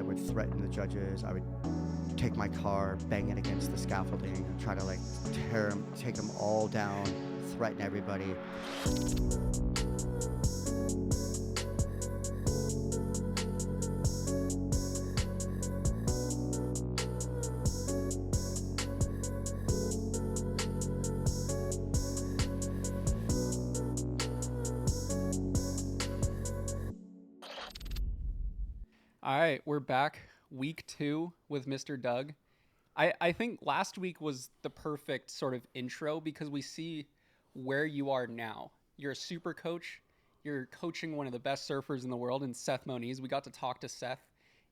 would threaten the judges. I would take my car, bang it against the scaffolding, try to like take them all down, threaten everybody. All right, we're back. Week 2 with Mr. Doug. I think last week was the perfect sort of intro because we see where you are now. You're a super coach. You're coaching one of the best surfers in the world in Seth Moniz. We got to talk to Seth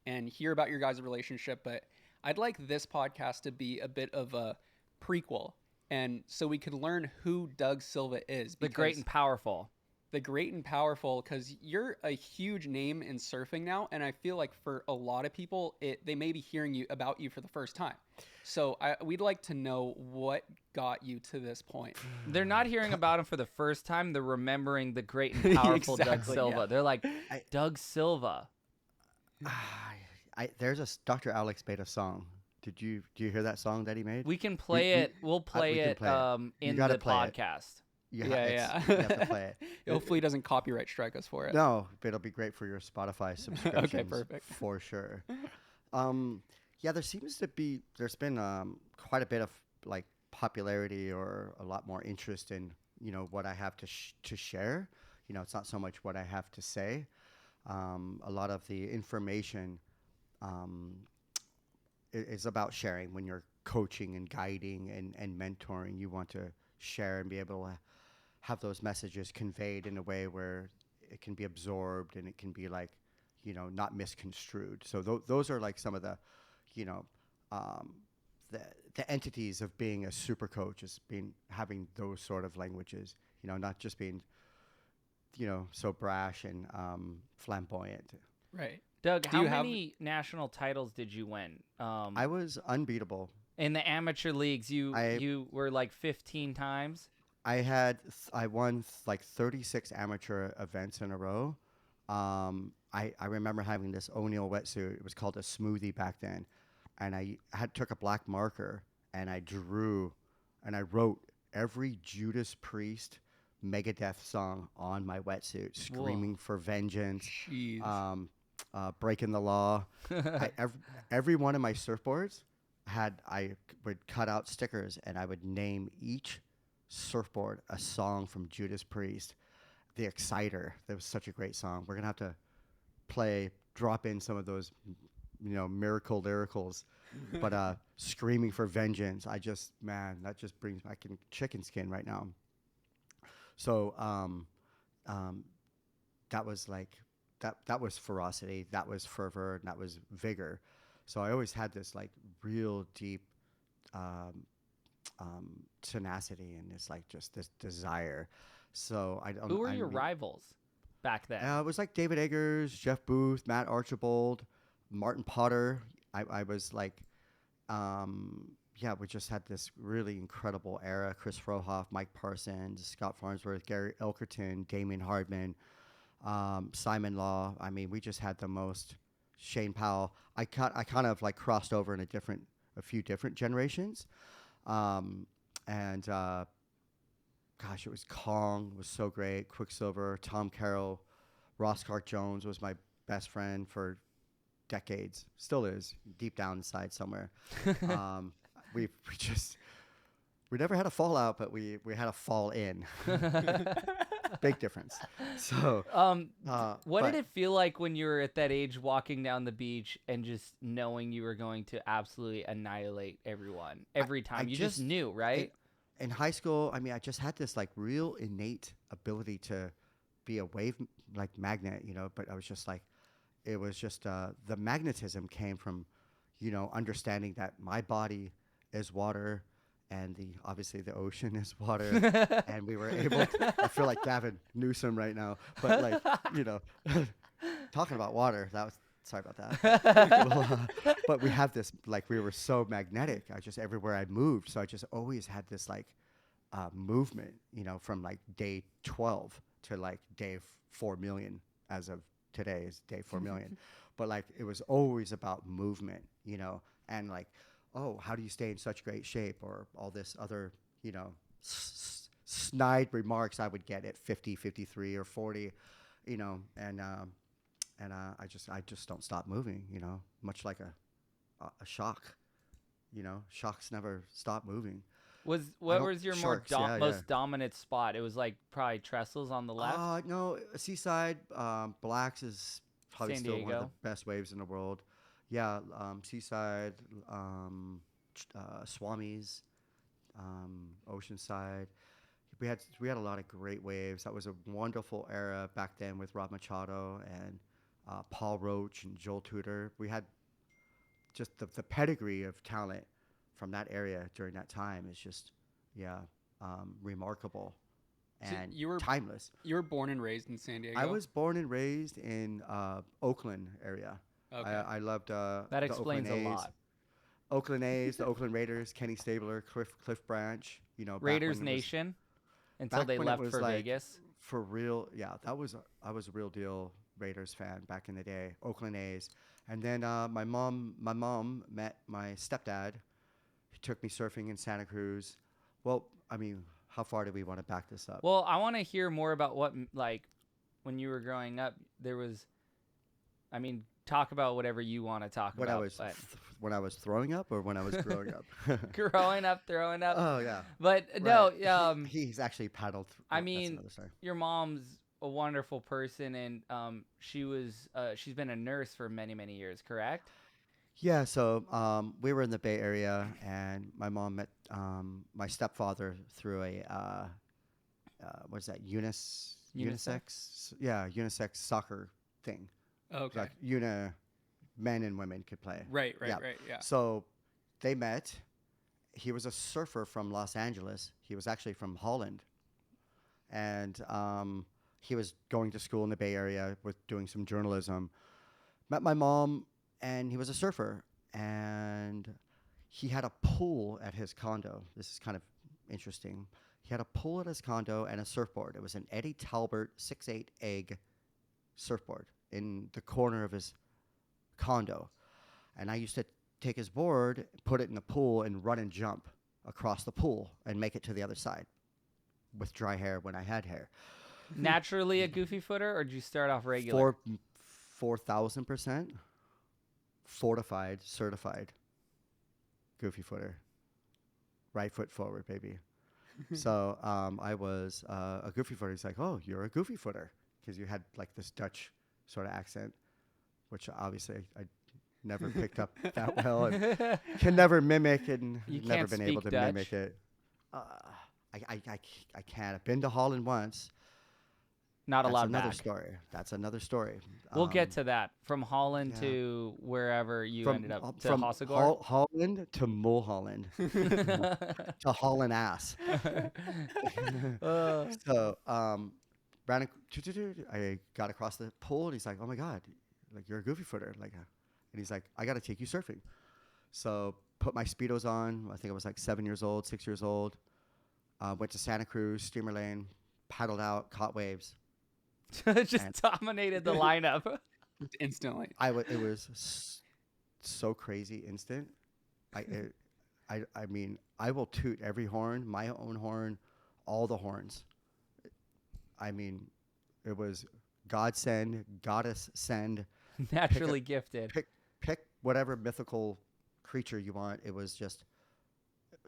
and hear about your guys' relationship, but I'd like this podcast to be a bit of a prequel, and so we could learn who Doug Silva is. The great and powerful. The great and powerful, because you're a huge name in surfing now, and I feel like for a lot of people, they may be hearing about you for the first time. So we'd like to know what got you to this point. They're not hearing about him for the first time. They're remembering the great and powerful Doug Exactly, Silva. yeah. They're like, Doug Silva. There's a Dr. Alex made a song. Do you hear that song that he made? We can play it. We'll play it in the podcast. Yeah. You have to play it. Hopefully, he doesn't copyright strike us for it. No, but it'll be great for your Spotify subscriptions. Okay, perfect. For sure. Yeah, there's been quite a bit of like popularity or a lot more interest in, what I have to share. It's not so much what I have to say. A lot of the information is about sharing. When you're coaching and guiding and mentoring, you want to share and be able to have those messages conveyed in a way where it can be absorbed and it can be like, not misconstrued. So those are like some of the, the entities of being a super coach is having those sort of languages, not just being, so brash and flamboyant. Right. Doug, how many national titles did you win? I was unbeatable. In the amateur leagues, you were like 15 times? I won like 36 amateur events in a row. I remember having this O'Neill wetsuit. It was called a smoothie back then. And I took a black marker and I drew and I wrote every Judas Priest Megadeth song on my wetsuit, screaming for vengeance, breaking the law. Every one of my surfboards I would cut out stickers and I would name each surfboard a song from Judas Priest. The Exciter, that was such a great song. We're gonna have to drop in some of those miracle lyricals. But screaming for vengeance, that just brings back chicken skin right now. So that was like that was ferocity, that was fervor, and that was vigor. So I always had this like real deep tenacity and this like just this desire. So Who were your rivals back then? It was like David Eggers, Jeff Booth, Matt Archibald, Martin Potter. I was like, we just had this really incredible era. Chris Frohoff, Mike Parsons, Scott Farnsworth, Gary Elkerton, Damien Hardman, Simon Law. I mean, we just had the most. Shane Powell. I kind of like crossed over in a few different generations. It was Kong was so great. Quicksilver, Tom Carroll, Ross Clark-Jones was my best friend for decades. Still is, deep down inside somewhere. We never had a fallout, but we had a fall in. Big difference. So, what did it feel like when you were at that age, walking down the beach and just knowing you were going to absolutely annihilate everyone every time? You just knew, right? In high school, I just had this like real innate ability to be a wave like magnet, But I was just like, it was just the magnetism came from, understanding that my body is water. And obviously the ocean is water, and we were able to, I feel like Gavin Newsom right now, but like, talking about water, sorry about that. But we have this, like, we were so magnetic. Everywhere I moved. So I just always had this like movement, from like day 12 to like day 4 million, as of today is day 4 million. but like it was always about movement, and like, oh, how do you stay in such great shape, or all this other, snide remarks I would get at 50, 53, or 40, and I just don't stop moving, much like a shock, shocks never stop moving. What was your Sharks, yeah, yeah. most dominant spot? It was like probably Trestles on the left. No, Seaside, Blacks is probably San still one of the Diego. best waves in the world. Yeah, Seaside, um, Swami's, Oceanside. We had a lot of great waves. That was a wonderful era back then with Rob Machado and Paul Roach and Joel Tudor. We had just the pedigree of talent from that area during that time is just, yeah, remarkable So and you were timeless. you were born and raised in San Diego. I was born and raised in Oakland area. Okay. I loved That the explains Oakland a A's. lot. Oakland A's, the Oakland Raiders, Kenny Stabler, Cliff Branch. Raiders Nation until back they when it left was for like Vegas. for real. Yeah, I was a real deal Raiders fan back in the day. Oakland A's, and then my mom met my stepdad. He took me surfing in Santa Cruz. Well, I mean, how far do we want to back this up? Well, I want to hear more about what like when you were growing up. There was, I mean, talk about whatever you want to talk when about. I was but when I was throwing up, or when I was growing up. growing up, throwing up. Oh yeah. But Right. no, He's actually paddled. I That's mean, another story. your mom's a wonderful person, and she's been a nurse for many many years, correct? Yeah, so we were in the Bay Area, and my mom met my stepfather through a what is that unisex? Yeah, unisex soccer thing. Okay. Like men and women could play. Right. Yeah. Yeah. So they met. He was a surfer from Los Angeles. He was actually from Holland, and he was going to school in the Bay Area with doing some journalism. Met my mom, and he was a surfer, and he had a pool at his condo. This is kind of interesting. He had a pool at his condo and a surfboard. It was an Eddie Talbert 6'8" egg surfboard in the corner of his condo. And I used to take his board, put it in the pool, and run and jump across the pool and make it to the other side with dry hair when I had hair. Naturally a goofy footer, or did you start off regular? 4,000% fortified, certified goofy footer. Right foot forward, baby. So I was a goofy footer. He's like, oh, you're a goofy footer. Because you had like this Dutch sort of accent, which obviously I never picked up that well and can never mimic, and You never can't been able speak to Dutch? mimic it. I can't. I've been to Holland once. Not That's allowed another back. story. That's another story. We'll get to that. From Holland yeah. to wherever you ended up, to from Hossegor. Holland to Mulholland to Holland ass. Uh, So I got across the pool, and he's like, "Oh my god, like you're a goofy footer!" Like, and he's like, "I got to take you surfing." So put my speedos on. I think I was like 7 years old, 6 years old. Went to Santa Cruz, Steamer Lane, paddled out, caught waves. just And- dominated the lineup. Instantly. It was so crazy instant. I mean, I will toot every horn, my own horn, all the horns. I mean, it was God send, goddess send, Naturally gifted. pick whatever mythical creature you want. It was just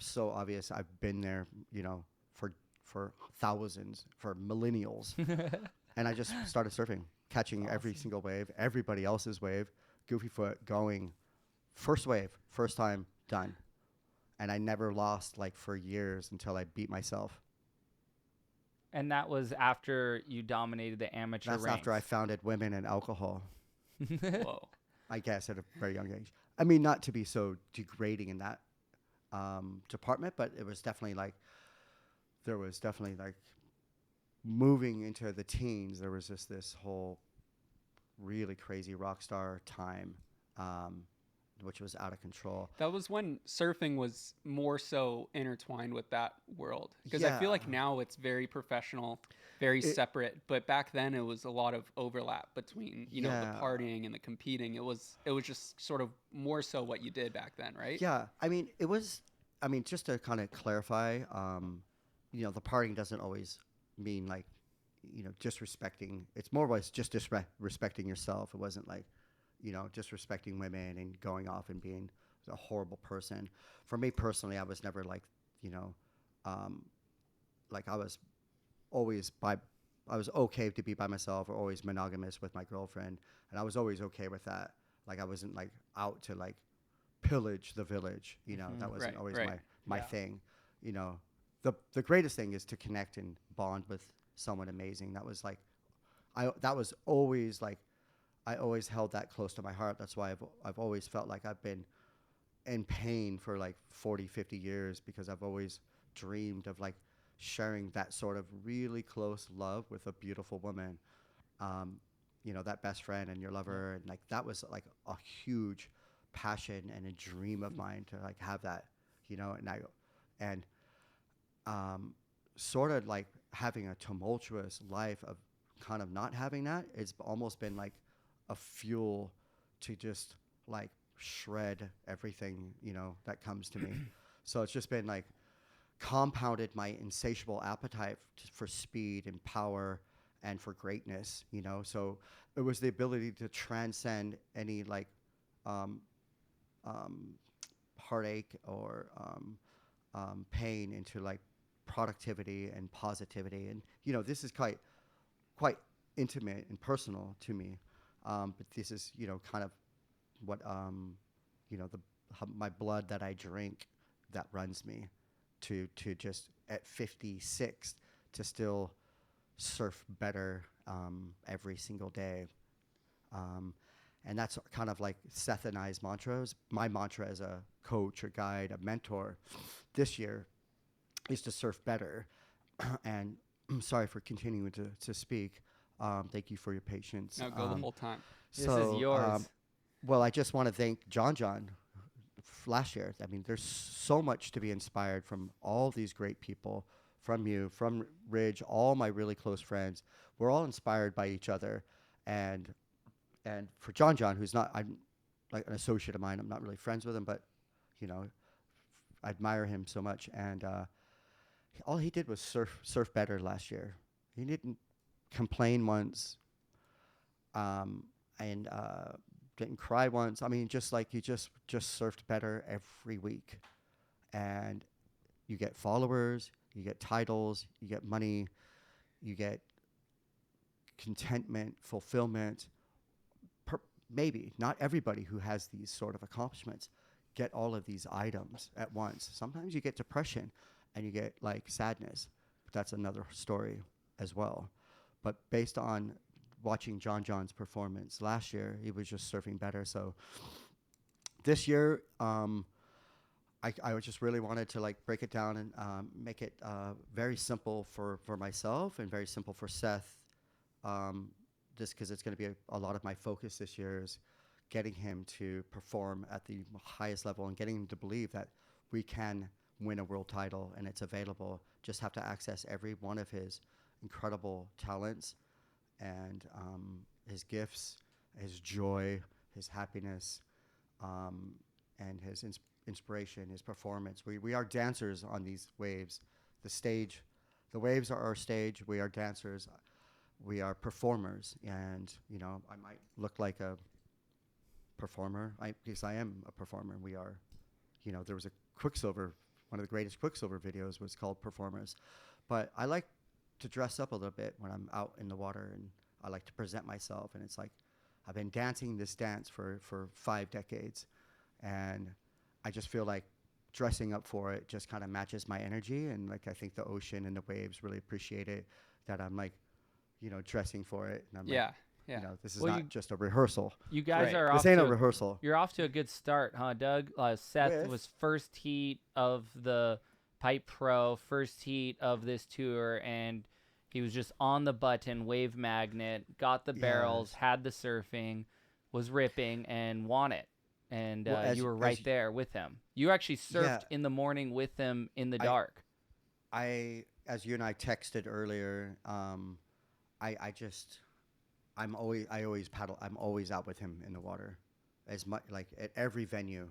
so obvious. I've been there, for thousands, for millennials, and I just started surfing, catching every single wave, everybody else's wave, goofy foot going, first wave, first time, done, and I never lost like for years until I beat myself. And that was after you dominated the amateur That's ranks. after I founded women and alcohol. Whoa. I guess at a very young age. I mean, not to be so degrading in that department, but it was definitely like moving into the teens. There was just this whole really crazy rock star time, which was out of control. That was when surfing was more so intertwined with that world. Because I Yeah. feel like now it's very professional, very separate. But back then it was a lot of overlap between, the Yeah. partying and the competing. It was just sort of more so what you did back then, right? Yeah, I mean, it was. I mean, just to kind of clarify, the partying doesn't always mean like, disrespecting. It's more was just respecting yourself. It wasn't like, disrespecting women and going off and being a horrible person. For me personally, I was never like, you know, um, like always by. I was okay to be by myself, or always monogamous with my girlfriend, and I was always okay with that. Like I wasn't like out to like pillage the village. That wasn't Right, always right. my Yeah. thing. You know, the greatest thing is to connect and bond with someone amazing. That was like that was always like I always held that close to my heart. That's why I've always felt like I've been in pain for like 40, 50 years, because I've always dreamed of like sharing that sort of really close love with a beautiful woman. Um, that best friend and your lover, and like that was like a huge passion and a dream of mine to like have that, and um, sort of like having a tumultuous life of kind of not having that. It's almost been like a fuel to just like shred everything, that comes to me. So it's just been like compounded my insatiable appetite for speed and power and for greatness, So it was the ability to transcend any like um, um, heartache or pain into like productivity and positivity. And this is quite intimate and personal to me. But this is kind of what the my blood that I drink that runs me to just at 56 to still surf better every single day. Um, and that's kind of like Seth and I's mantras. My mantra as a coach, a guide, a mentor this year is to surf better. And I'm sorry for continuing to speak. Thank you for your patience. No, go the whole time. This is yours. Well, I just want to thank John last year. I mean, there's so much to be inspired from all these great people, from you, from Ridge, all my really close friends. We're all inspired by each other, and for John, who's not, I'm like an associate of mine. I'm not really friends with him, but I admire him so much. And all he did was surf better last year. He didn't complain once, and didn't cry once. I mean, just like he just surfed better every week, and you get followers, you get titles, you get money, you get contentment, fulfillment. Maybe not everybody who has these sort of accomplishments get all of these items at once. Sometimes you get depression and you get like sadness. But that's another story as well. But based on watching John's performance last year, he was just surfing better. So this year, I just really wanted to like break it down and make it very simple for myself and very simple for Seth. Just because it's going to be a lot of my focus this year is getting him to perform at the highest level and getting him to believe that we can win a world title and it's available. Just have to access every one of his incredible talents and his gifts, his joy, his happiness, and his inspiration, his performance. We are dancers on these waves. The waves are our stage. We are dancers. We are performers, and I might look like a performer, because I am a performer. We are, there was a Quicksilver, one of the greatest Quicksilver videos was called Performers, but I like to dress up a little bit when I'm out in the water, and I like to present myself, and it's like I've been dancing this dance for 5 decades, and I just feel like dressing up for it just kind of matches my energy, and like I think the ocean and the waves really appreciate it, that I'm like dressing for it. And I'm Yeah, like, yeah. this is not just a rehearsal. You guys Right. are This off ain't to a rehearsal. You're off to a good start, huh, Doug? Seth With- was first heat of the Pipe Pro, first heat of this tour, and he was just on the button, wave magnet, got the barrels, Yes. had the surfing, was ripping, and won it. and Well, you were right there with him. You actually surfed in the morning with him in the dark. As you and I texted earlier, I always paddle. I'm always out with him in the water, as much like at every venue.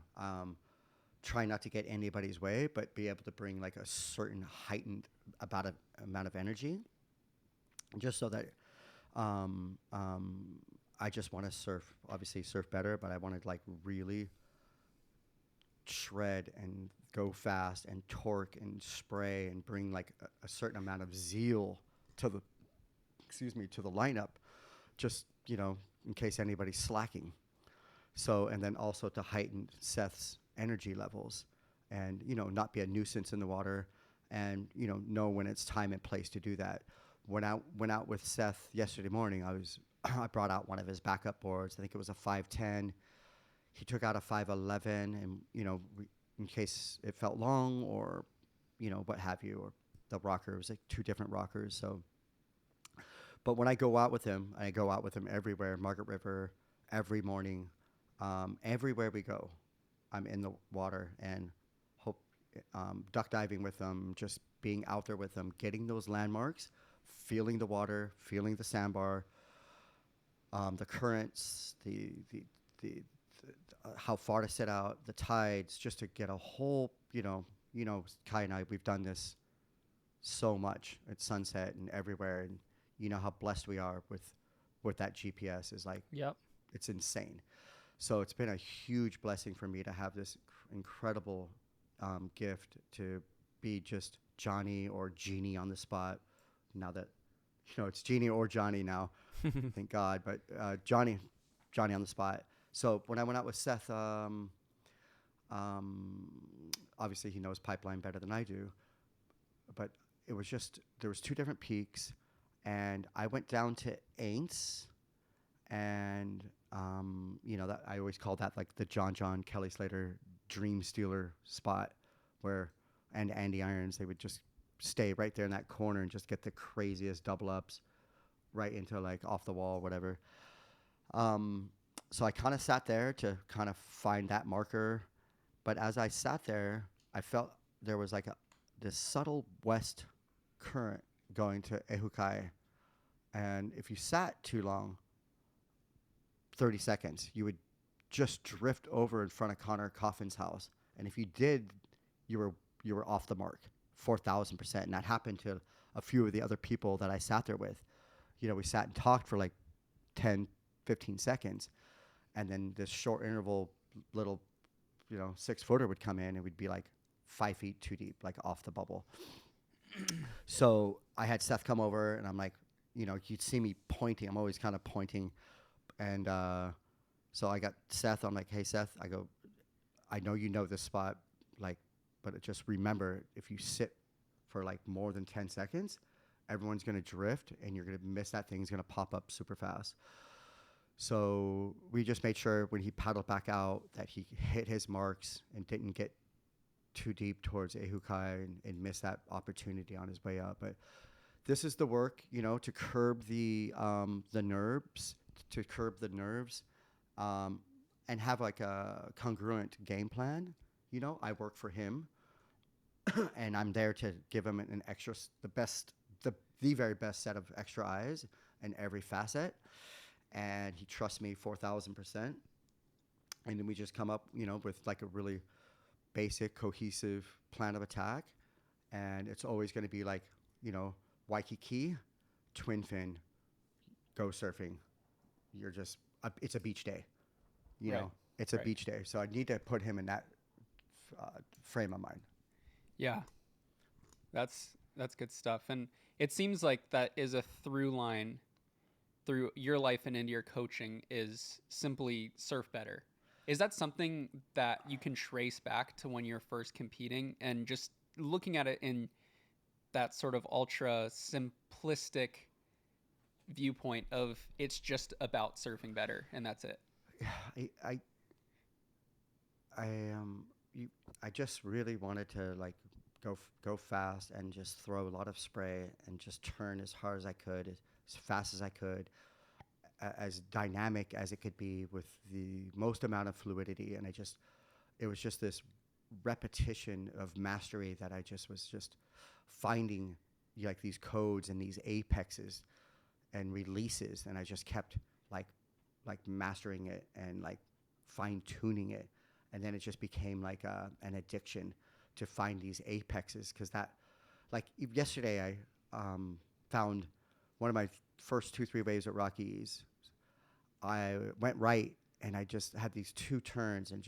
Try not to get anybody's way, but be able to bring like a certain heightened amount of energy, just so that um, um, I just want to obviously surf better, but I want to like really shred and go fast and torque and spray and bring like a certain amount of zeal to the lineup, just in case anybody's slacking. So, and then also to heighten Seth's energy levels, and not be a nuisance in the water, and know when it's time and place to do that. Went out with Seth yesterday morning. I brought out one of his backup boards. I think it was a 510. He took out a 511, and in case it felt long, or what have you, or the rocker was like two different rockers. So, but when I go out with him, I go out with him everywhere, Margaret River, every morning, everywhere we go, I'm in the water, and hope duck diving with them, just being out there with them, getting those landmarks, feeling the water, feeling the sandbar, the currents, the how far to set out, the tides, just to get a whole, Kai and I, we've done this so much at Sunset and everywhere, and you know how blessed we are with that GPS. Is like, yep, it's insane. So it's been a huge blessing for me to have this incredible gift to be just Johnny or Jeannie on the spot. Now that it's Jeannie or Johnny now, thank God. But Johnny on the spot. So when I went out with Seth, obviously he knows Pipeline better than I do, but it was just, there was two different peaks, and I went down to Aints, and that I always call that like the John Kelly Slater dream stealer spot, where and Andy Irons, they would just stay right there in that corner and just get the craziest double ups right into like off the wall, whatever. So I kind of sat there to kind of find that marker, but as I sat there, I felt there was like this subtle west current going to Ehukai, and if you sat too long, 30 seconds, you would just drift over in front of Connor Coffin's house, and if you did, you were off the mark, 4,000%. And that happened to a few of the other people that I sat there with. We sat and talked for like 10, 15 seconds, and then this short interval little 6-footer would come in and we'd be like 5 feet too deep, like off the bubble. So I had Seth come over, and I'm like, you'd see me pointing. I'm always kind of pointing. And so I got Seth. I'm like, hey, Seth, I go, I know you know this spot, like, but just remember, if you sit for like more than 10 seconds, everyone's going to drift, and you're going to miss that thing. It's going to pop up super fast. So we just made sure when he paddled back out that he hit his marks and didn't get too deep towards Ehukai and miss that opportunity on his way up. But this is the work, to curb the nerves, and have like a congruent game plan. I work for him, and I'm there to give him an extra, the very best set of extra eyes in every facet. And he trusts me 4,000%. And then we just come up, with like a really basic, cohesive plan of attack. And it's always going to be like, Waikiki, twin fin, go surfing. It's a beach day, know. It's a beach day. So I need to put him in that frame of mind. Yeah, that's good stuff. And it seems like that is a through line through your life and into your coaching, is simply surf better. Is that something that you can trace back to when you're first competing, and just looking at it in that sort of ultra simplistic viewpoint of it's just about surfing better and that's it? I just really wanted to like go fast and just throw a lot of spray and just turn as hard as I could, as fast as I could, as dynamic as it could be with the most amount of fluidity. And it was just this repetition of mastery that I just was just finding like these codes and these apexes and releases. And I just kept like mastering it and like fine tuning it. And then it just became like an addiction to find these apexes. Cause that, like yesterday I found one of my first 2-3 waves at Rockies. I went right and I just had these 2 turns and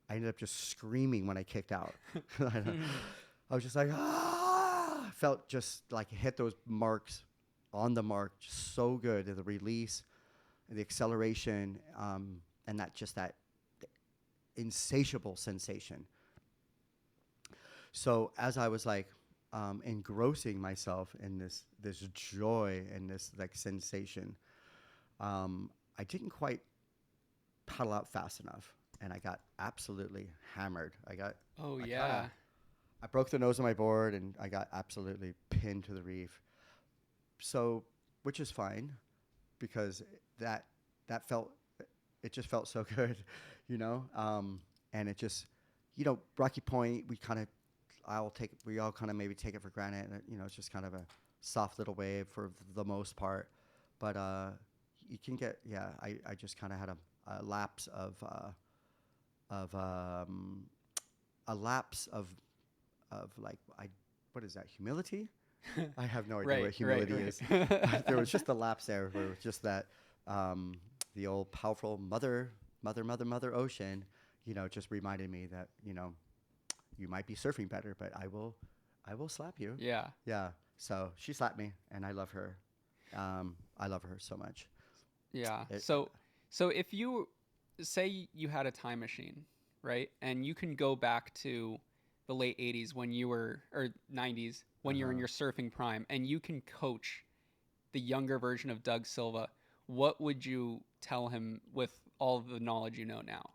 I ended up just screaming when I kicked out. I was just like, ah! I felt just like hit those marks on the mark, just so good. The release, the acceleration, and that insatiable sensation. So as I was like engrossing myself in this joy and this like sensation, I didn't quite paddle out fast enough, and I got absolutely hammered. I broke the nose of my board, and I got absolutely pinned to the reef. So, which is fine, because that felt, it just felt so good, you know. And it just, you know, Rocky Point, we all kind of maybe take it for granted. You know, it's just kind of a soft little wave for the most part, but you can get, I just kind of had a lapse of like, what is that, humility? I have no idea what humility is. There was just a lapse there where it was just that the old powerful mother ocean, you know, just reminded me that, you know, you might be surfing better, but I will slap you. Yeah. Yeah. So she slapped me, and I love her. I love her so much. Yeah. So if you say you had a time machine, right, and you can go back to the late 80s when you were, or 90s when you're in your surfing prime, and you can coach the younger version of Doug Silva, what would you tell him with all the knowledge you know now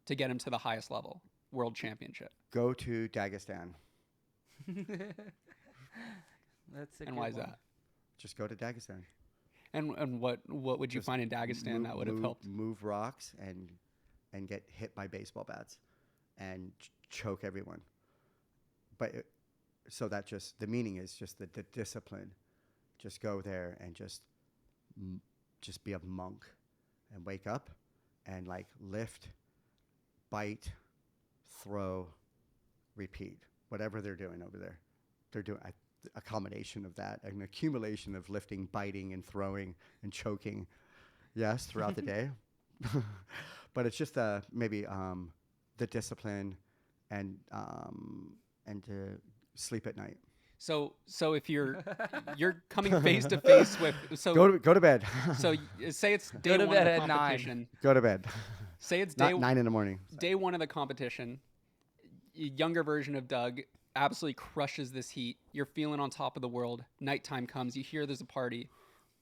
to get him to the highest level, world championship? Go to Dagestan. That's a And good why is one. that? Just go to Dagestan. And what would you Just find in Dagestan that would have helped? Move rocks and get hit by baseball bats and choke everyone. But so that just, the meaning is just the discipline. Just go there and just be a monk and wake up and like lift, bite, throw, repeat. Whatever they're doing over there, they're doing a combination of that, an accumulation of lifting, biting, and throwing and choking. Yes, throughout the day. But it's just maybe the discipline and to sleep at night. So if you're coming face to face with, so Go to bed. so say it's day to one of bed the at 9. competition. Go to bed. Say it's Not 9 in the morning. day one of the competition. Younger version of Doug absolutely crushes this heat. You're feeling on top of the world. Nighttime comes. You hear there's a party.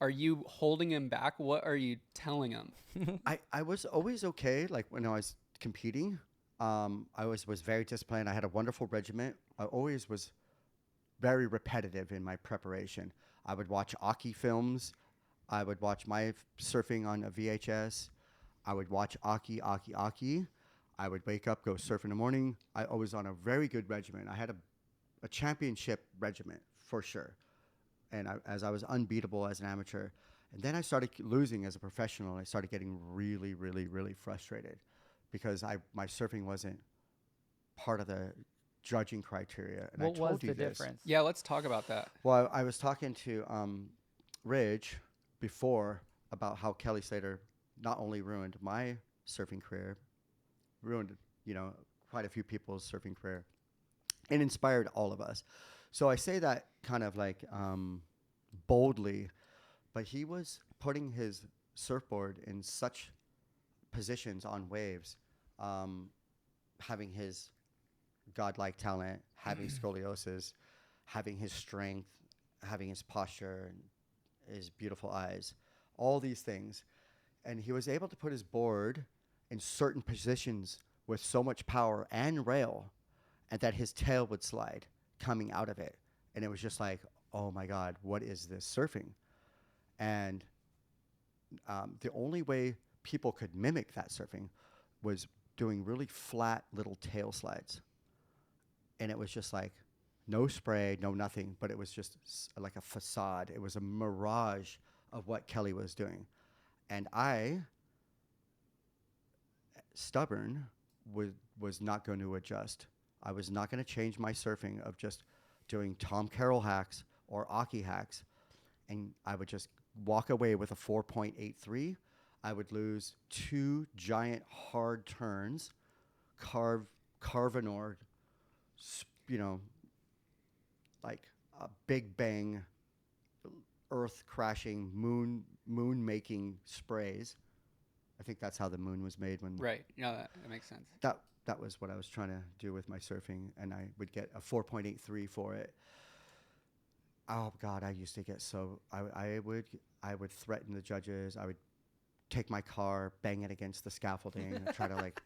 Are you holding him back? What are you telling him? I was always okay. Like when I was competing, I was very disciplined. I had a wonderful regiment. I always was very repetitive in my preparation. I would watch Aki films. I would watch my surfing on a VHS. I would watch Aki. I would wake up, go surf in the morning. I was on a very good regiment. I had a championship regiment for sure. And as I was unbeatable as an amateur. And then I started losing as a professional. I started getting really, really, really frustrated because my surfing wasn't part of the judging criteria. And What I told was you the this. difference? Yeah, let's talk about that. Well, I was talking to Ridge before about how Kelly Slater not only ruined my surfing career, ruined, you know, quite a few people's surfing career, and inspired all of us. So I say that kind of like boldly, but he was putting his surfboard in such positions on waves, having his godlike talent, having scoliosis, having his strength, having his posture, and his beautiful eyes, all these things. And he was able to put his board in certain positions with so much power and rail, and that his tail would slide coming out of it. And it was just like, oh my God, what is this surfing? And the only way people could mimic that surfing was doing really flat little tail slides, and it was just like no spray, no nothing, but it was just like a facade. It was a mirage of what Kelly was doing, and I, stubborn, was not going to adjust. I was not going to change my surfing of just doing Tom Carroll hacks or Aki hacks, and I would just walk away with a 4.83. I would lose two giant hard turns, carvenored, you know, like a big bang, earth crashing, moon making sprays. I think that's how the moon was made when Right. No, that makes sense. that was what I was trying to do with my surfing, and I would get a 4.83 for it. Oh God, I used to get so I would threaten the judges. I would take my car, bang it against the scaffolding, and try to like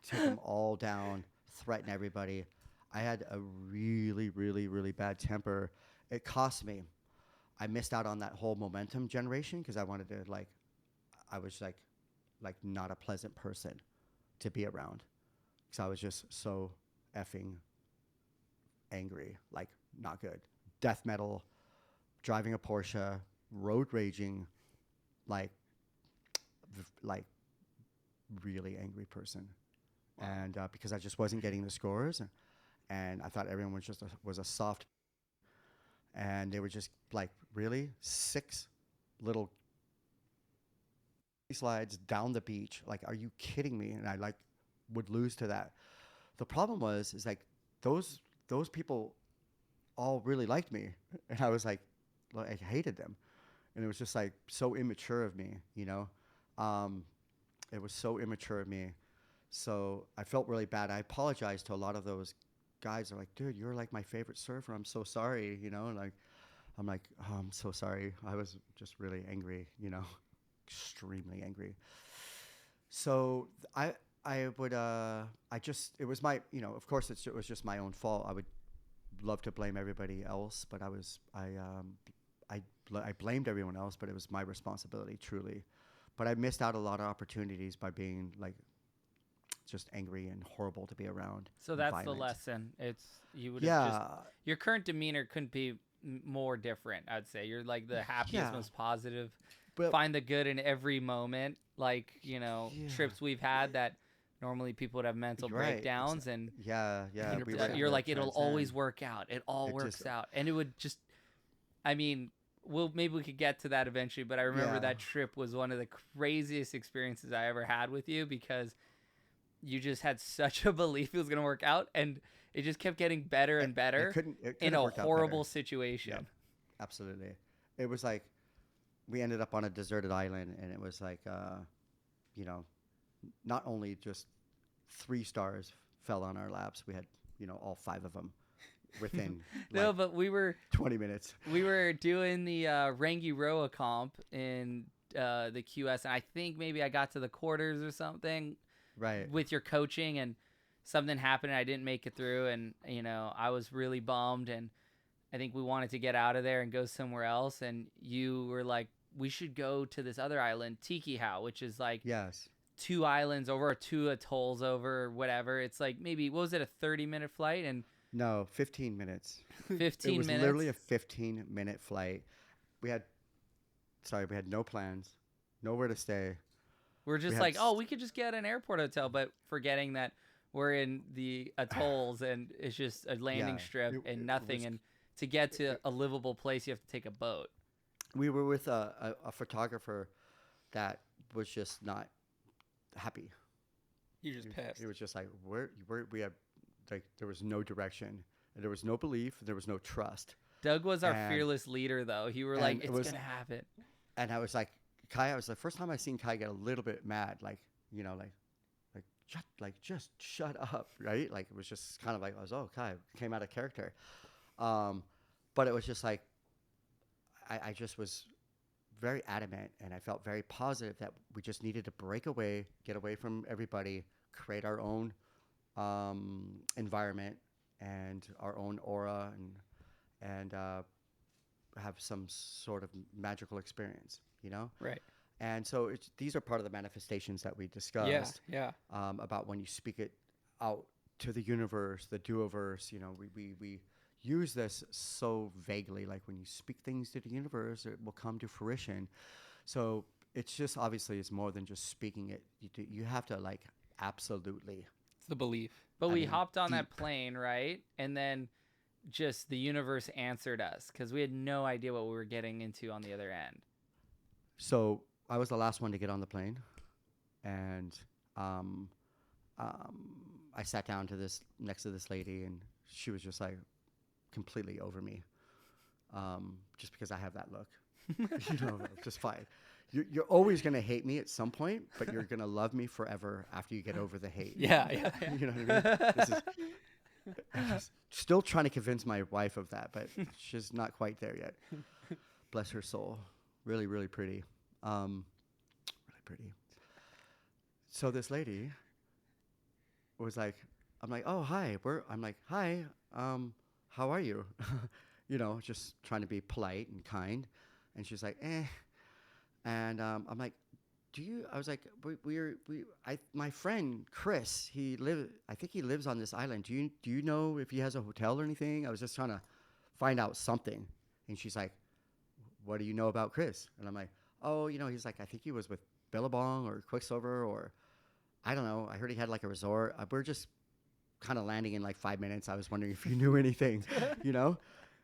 take them all down, threaten everybody. I had a really, really, really bad temper. It cost me. I missed out on that whole momentum generation because I wanted to like, I was like not a pleasant person to be around because I was just so effing angry, like not good. Death metal, driving a Porsche, road raging, like like really angry person, and because I just wasn't getting the scores, and I thought everyone was a soft, and they were just like really six little slides down the beach. Like, are you kidding me? And I like would lose to that. The problem is like those people all really liked me, and I was like, I hated them, and it was just like so immature of me, you know. Um, it was so immature of me, so I felt really bad. I apologized to a lot of those guys. They're like, dude, you're like my favorite surfer. I'm so sorry, you know. And like, I'm like, oh, I'm so sorry. I was just really angry, you know, extremely angry. So I would I just it was my, you know, of course it was just my own fault. I would love to blame everybody else, but I blamed everyone else, but it was my responsibility truly. But I missed out a lot of opportunities by being like just angry and horrible to be around. So that's the Violent. lesson. It's you would have just Yeah, your current demeanor couldn't be more different. I'd say you're like the happiest, yeah. most positive. But Find the good in every moment. Like yeah, trips we've had that normally people would have mental right. breakdowns, and Yeah, yeah. We were 100%. able you're to like it'll always transcend. work out. It all It works just out, and it would just. I mean, maybe we could get to that eventually, but I remember yeah. that trip was one of the craziest experiences I ever had with you because you just had such a belief it was going to work out, and it just kept getting better and better It in couldn't a work out horrible better. Yeah, situation. absolutely. It was like we ended up on a deserted island, and it was like, you know, not only just 3 stars fell on our laps, we had, you know, all 5 of them within No, like but 20 minutes. we were doing the Rangiroa comp in the QS, and I think maybe I got to the quarters or something Right. with your coaching, and something happened and I didn't make it through, and I was really bummed, and I think we wanted to get out of there and go somewhere else, and you were like, we should go to this other island, Tiki How, which is like Yes. 2 islands over or 2 atolls over, whatever. It's like maybe what was it, a 30-minute flight, and No, 15 minutes. It 15 was minutes. literally a 15-minute flight. We had, we had no plans, nowhere to stay. We're We just had, like, oh, we could just get an airport hotel, but forgetting that we're in the atolls and it's just a landing yeah, strip and it nothing. was, And to get to a livable place, you have to take a boat. we were with a photographer that was just not happy. You're just pissed. He was just like, we had, like, there was no direction, there was no belief, there was no trust. Doug was our And- fearless leader, though. He were and like, it it's was- going to happen. And I was like, Kai, I was the first time I seen Kai get a little bit mad, like, you know, just shut up, right? Like, it was just kind of like, I was, oh, Kai came out of character. But it was just like, I just was very adamant, and I felt very positive that we just needed to break away, get away from everybody, create our own environment and our own aura, and have some sort of magical experience, you know? Right. And so these are part of the manifestations that we Yeah, discussed yeah. about when you speak it out to the universe, the do-overs. We use this so vaguely, like when you speak things to the universe, it will come to fruition. So it's just obviously it's more than just speaking it. You have to like absolutely. It's the belief. But I we mean, hopped on that deep. plane, right? And then just the universe answered us because we had no idea what we were getting into on the other end. So I was the last one to get on the plane, and um, um, I sat down to this next to this lady, and she was just like completely over me, just because I have that look. Just fine. You're always gonna hate me at some point, but you're gonna love me forever after you get over the hate. Yeah, yeah, yeah. You know what I mean? I'm just still trying to convince my wife of that, but she's not quite there yet. Bless her soul. Really, really pretty. Really pretty. So this lady was like, I'm like, oh hi. I'm like, hi. How are you? Just trying to be polite and kind. And she's like, eh. And I'm like, I was like, my friend Chris, I think he lives on this island. Do you know if he has a hotel or anything? I was just trying to find out something. And she's like, what do you know about Chris? And I'm like, oh, he's like, I think he was with Billabong or Quicksilver, or I don't know. I heard he had like a resort. We're just kind of landing in like 5 minutes. I was wondering if you knew anything, you know?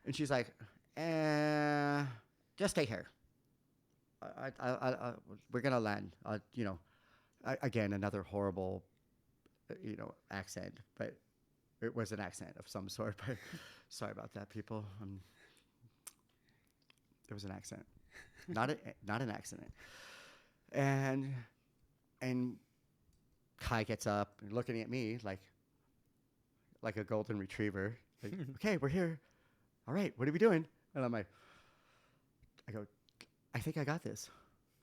And she's like, just stay here. We're gonna land. Again, another horrible, accent, but it was an accent of some sort. But sorry about that, people. It was an accent, not an accident. And Kai gets up and looking at me like a golden retriever. Like, okay, we're here. All right, what are we doing? And I go, I think I got this.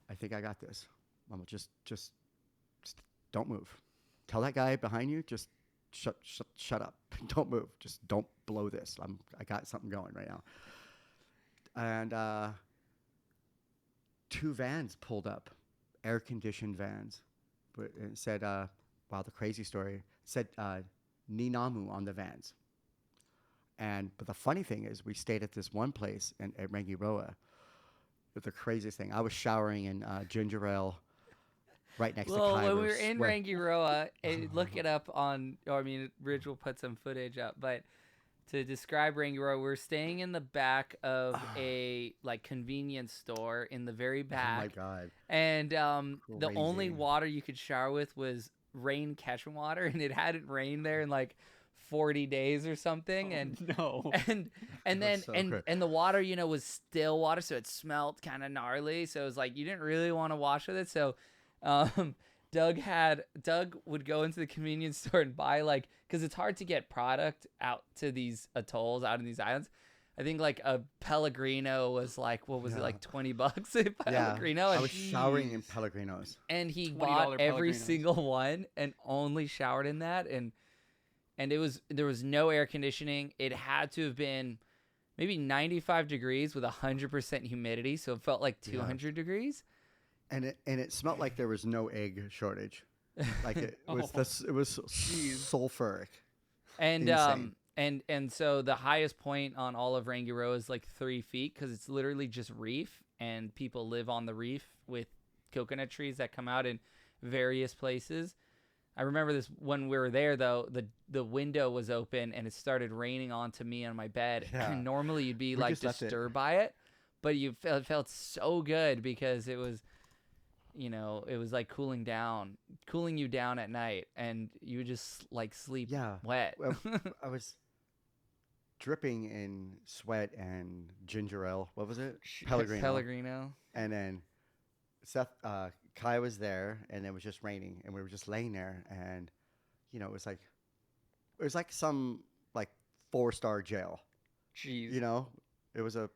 I think I got this. Mama, just don't move. Tell that guy behind you, just shut up. Don't move. Just don't blow this. I got something going right now. And 2 vans pulled up, air-conditioned vans. But it said, wow, the crazy story. It said Ninamu on the vans. But the funny thing is, we stayed at this one place at Rangiroa. The craziest thing. I was showering in ginger ale right next to Kai. Well, when we were in Rangiroa, look it up Ridge will put some footage up, but to describe Rangiroa, we're staying in the back of a like convenience store in the very back. Oh my God. And the Crazy. only water you could shower with was rain catchment water, and it hadn't rained there in like 40 days or something. No. And then so and the water was still water, so it smelled kind of gnarly, so it was like you didn't really want to wash with it. So Doug would go into the convenience store and buy because it's hard to get product out to these atolls, out in these islands. I think like a Pellegrino was like, what was it, like $20 a Pellegrino? Yeah, I was showering in Pellegrinos. And he $20 bought every Pellegrinos. single one and only showered in that. And there was no air conditioning. It had to have been maybe 95 degrees with 100% humidity, so it felt like 200 degrees. And it smelled like there was no egg shortage. Like it was it was sulfuric. And Insane. and so the highest point on all of Rangiroa is like 3 feet because it's literally just reef, and people live on the reef with coconut trees that come out in various places. I remember this when we were there, though, the window was open and it started raining onto me on my bed. Yeah. And normally you'd be We like just left it. disturbed by it, but it felt so good because it was, it was like cooling you down at night, and you would just like sleep wet. Well, I was dripping in sweat and ginger ale. What was it? Pellegrino. And then Kai was there, and it was just raining, and we were just laying there, and it was like some like 4-star jail. Jeez. It was a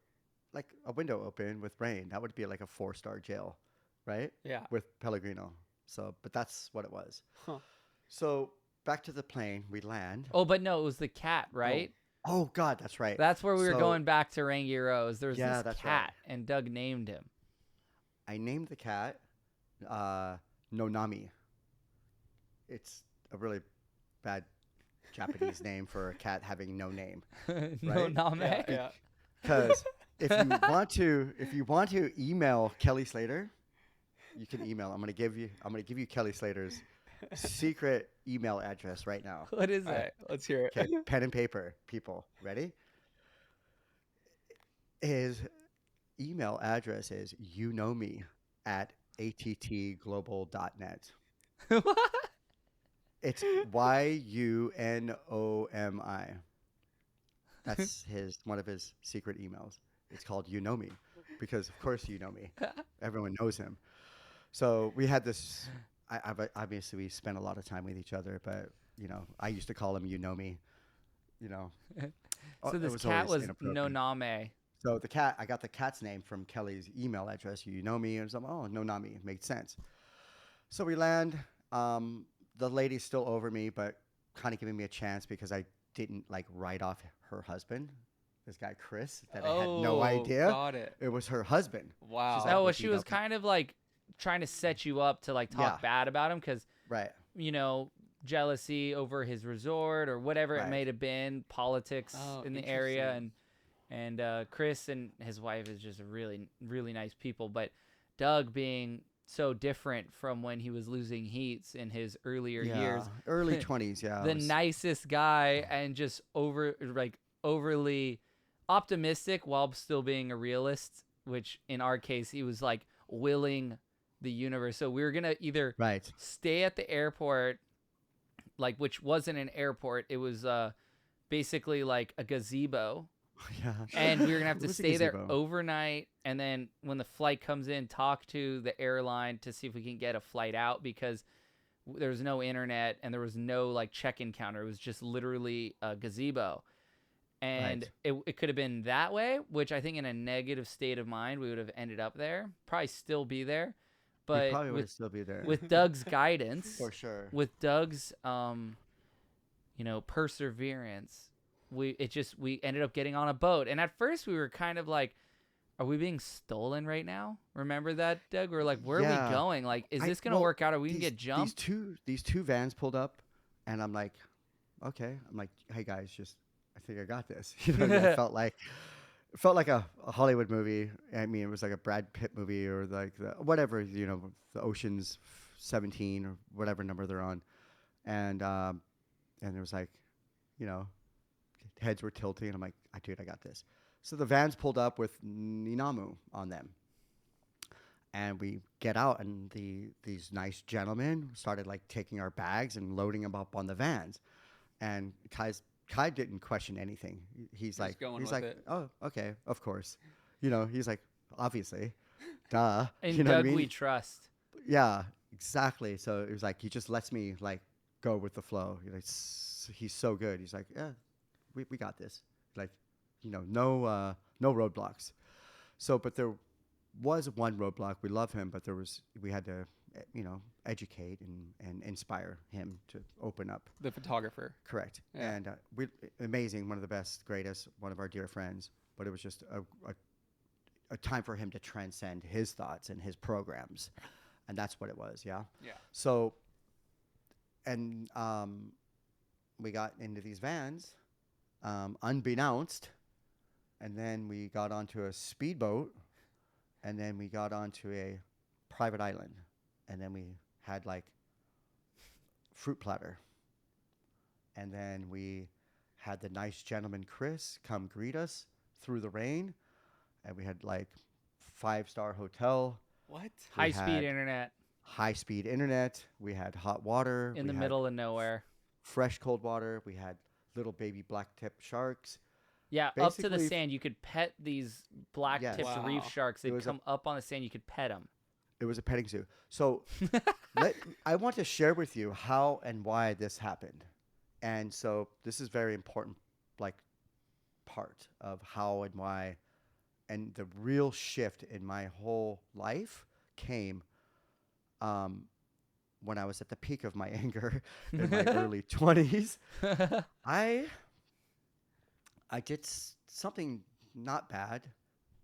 window open with rain. That would be like a 4-star jail, right? Yeah. With Pellegrino. So, but that's what it was. Huh. So back to the plane, we land. Oh, but no, it was the cat, right? Oh God, that's right. That's where we were going back to Rangiroa. There was this that's cat, right. and Doug named him. I named the cat Nonami. It's a really bad Japanese name for a cat having no name, No right? name. Yeah, yeah. Because if you want to email Kelly Slater, you can email. I'm gonna give you Kelly Slater's secret email address right now. What is All it? right, let's hear Okay, it. pen and paper, people. Ready? His email address is you know me at attglobal.net. What? It's YUNOMI. That's his one of his secret emails. It's called You Know Me because of course you know me. Everyone knows him. So we had this. Obviously we spent a lot of time with each other, but I used to call him You Know Me. You know, So it this was cat always was no inappropriate. name. So I got the cat's name from Kelly's email address. You know me, and so oh no Nami, it made sense. So we land. The lady's still over me, but kind of giving me a chance because I didn't like write off her husband, this guy Chris, that I had no Oh, idea got it. it was her husband. Wow. She's Oh, like, well, well, she was kind of like trying to set you up to like yeah, talk bad about him because, right, jealousy over his resort or whatever it right, may have been, politics Oh, in the area, interesting. and Chris and his wife is just really really nice people, but Doug being so different from when he was losing heats in his earlier yeah, years, early 20s, yeah, the nicest guy and just overly optimistic while still being a realist, which in our case he was like willing the universe. So we were gonna either right, stay at the airport, like, which wasn't an airport, it was basically like a gazebo, yeah, and we were gonna have it to was a stay there gazebo, overnight, and then when the flight comes in, talk to the airline to see if we can get a flight out because there was no internet and there was no like check-in counter. It was just literally a gazebo, and right. it could have been that way, which I think in a negative state of mind we would have ended up there, probably still be there, We but probably would still be there with Doug's guidance, for sure. with Doug's perseverance, we ended up getting on a boat. And at first we were kind of like, are we being stolen right now? Remember that, Doug? We are like, where are we Yeah, going? Like, is this gonna well, work out? Are we gonna get jumped? these two vans pulled up, and I'm like, okay, I'm like, hey guys, just I think I got this. It felt like a Hollywood movie. I mean, it was like a Brad Pitt movie or like whatever, the Ocean's 17 or whatever number they're on, and it was like, you know, heads were tilting, and I'm like, dude, I got this. So the vans pulled up with Ninamu on them, and we get out, and these nice gentlemen started like taking our bags and loading them up on the vans, and Kai didn't question anything. He's Just going he's with like, it. oh, okay, of course, he's like, obviously, duh, And you know what I Doug, we mean? trust. Yeah, exactly. So it was like he just lets me like go with the flow. He's so good. He's like, yeah, we got this. Like, no roadblocks. So, but there was one roadblock. We love him, but we had to, educate and inspire him to open up. The photographer. Correct. Yeah. And amazing, one of the best, greatest, one of our dear friends. But it was just a time for him to transcend his thoughts and his programs, and that's what it was. Yeah. Yeah. So, and we got into these vans, unbeknownst, and then we got onto a speedboat, and then we got onto a private island, and then we had like fruit platter, and then we had the nice gentleman Chris come greet us through the rain, and we had like 5-star hotel. What? We High-speed had internet high speed internet. We had hot water. in We the had middle of nowhere. fresh cold water. We had little baby black tip sharks. Yeah, up to the Basically, sand. You could pet these black-tipped Yes. Wow. reef sharks. They'd was a- come up on the sand. You could pet them. It was a petting zoo. So I want to share with you how and why this happened. And so this is very important, like part of how and why. And the real shift in my whole life came when I was at the peak of my anger in my early 20s. I did something not bad,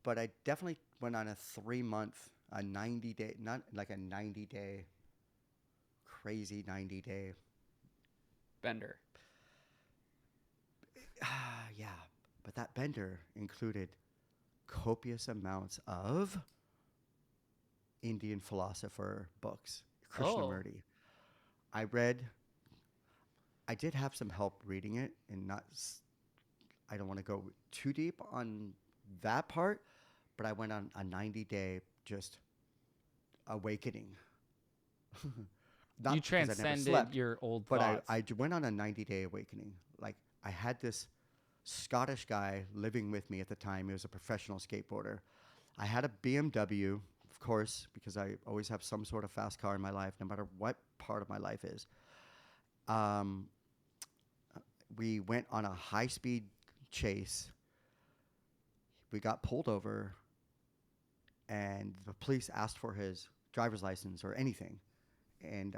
but I definitely went on a 3-month a 90-day, not like a 90-day, crazy 90-day. Bender. Yeah, but that bender included copious amounts of Indian philosopher books, Oh, Krishnamurti. I read, I did have some help reading it, and not, I don't want to go too deep on that part, but I went on a 90-day just awakening. you Not because I never transcended slept, your old but thoughts. went on a 90-day awakening. Like, I had this Scottish guy living with me at the time. He was a professional skateboarder. I had a BMW, of course, because I always have some sort of fast car in my life, no matter what part of my life is. Um, we went on a high-speed chase. We got pulled over, and the police asked for his driver's license or anything, and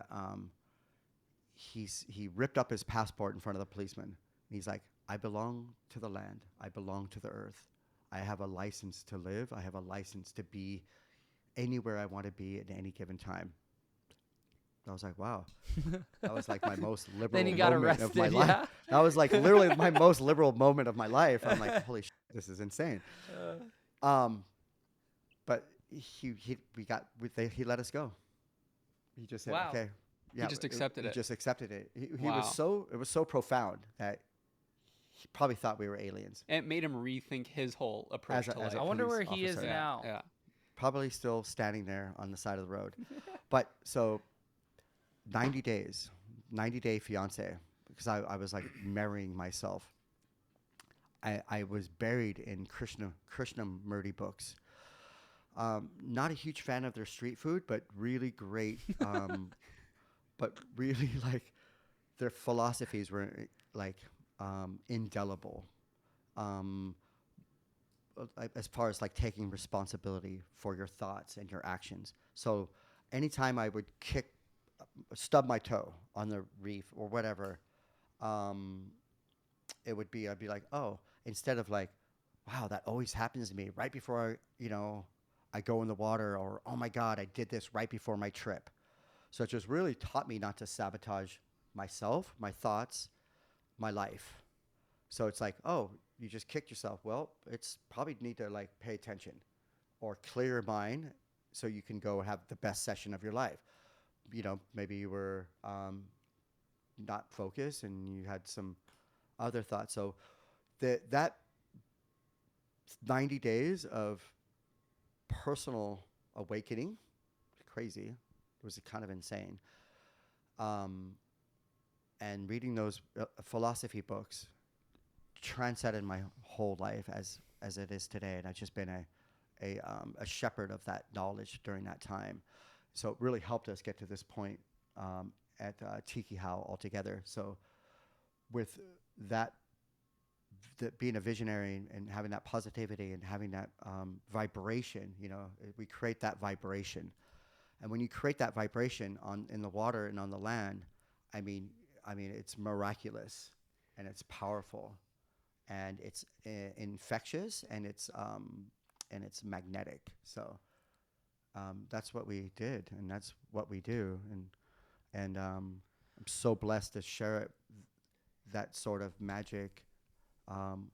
he ripped up his passport in front of the policeman. And he's like, "I belong to the land. I belong to the earth. I have a license to live. I have a license to be anywhere I want to be at any given time." I was like, wow. That was like my most Then liberal he got moment of my arrested. life. Yeah. That was like literally my most liberal moment of my life. I'm like, holy shit, this is insane. Um, but he let us go. He just said, Wow. okay. He just accepted He it. just accepted it. He Wow. it was so profound that he probably thought we were aliens. And it made him rethink his whole approach to life. As a I wonder police where he is officer. now. Yeah. Probably still standing there on the side of the road. But so 90 days, 90-day fiance, because I was like marrying myself. I was buried in Krishnamurti books. Not a huge fan of their street food, but really great. But really like their philosophies were like indelible. Um, as far as like taking responsibility for your thoughts and your actions. So anytime I would stub my toe on the reef or whatever, um, I'd be like, oh, instead of like, wow, that always happens to me right before I go in the water, or oh my God, I did this right before my trip. So it just really taught me not to sabotage myself, my thoughts, my life. So it's like, oh, you just kicked yourself. Well, it's probably need to like pay attention or clear your mind so you can go have the best session of your life. Maybe you were not focused and you had some other thoughts. So that 90 days of personal awakening, crazy, it was kind of insane. Um, and reading those philosophy books transcended my whole life as it is today, and I've just been a shepherd of that knowledge during that time. So it really helped us get to this point at Tiki How altogether. So with that, being a visionary and having that positivity and having that vibration, we create that vibration. And when you create that vibration in the water and on the land, I mean, it's miraculous and it's powerful and it's infectious and it's magnetic. So that's what we did, and that's what we do, and I'm so blessed to share that sort of magic um,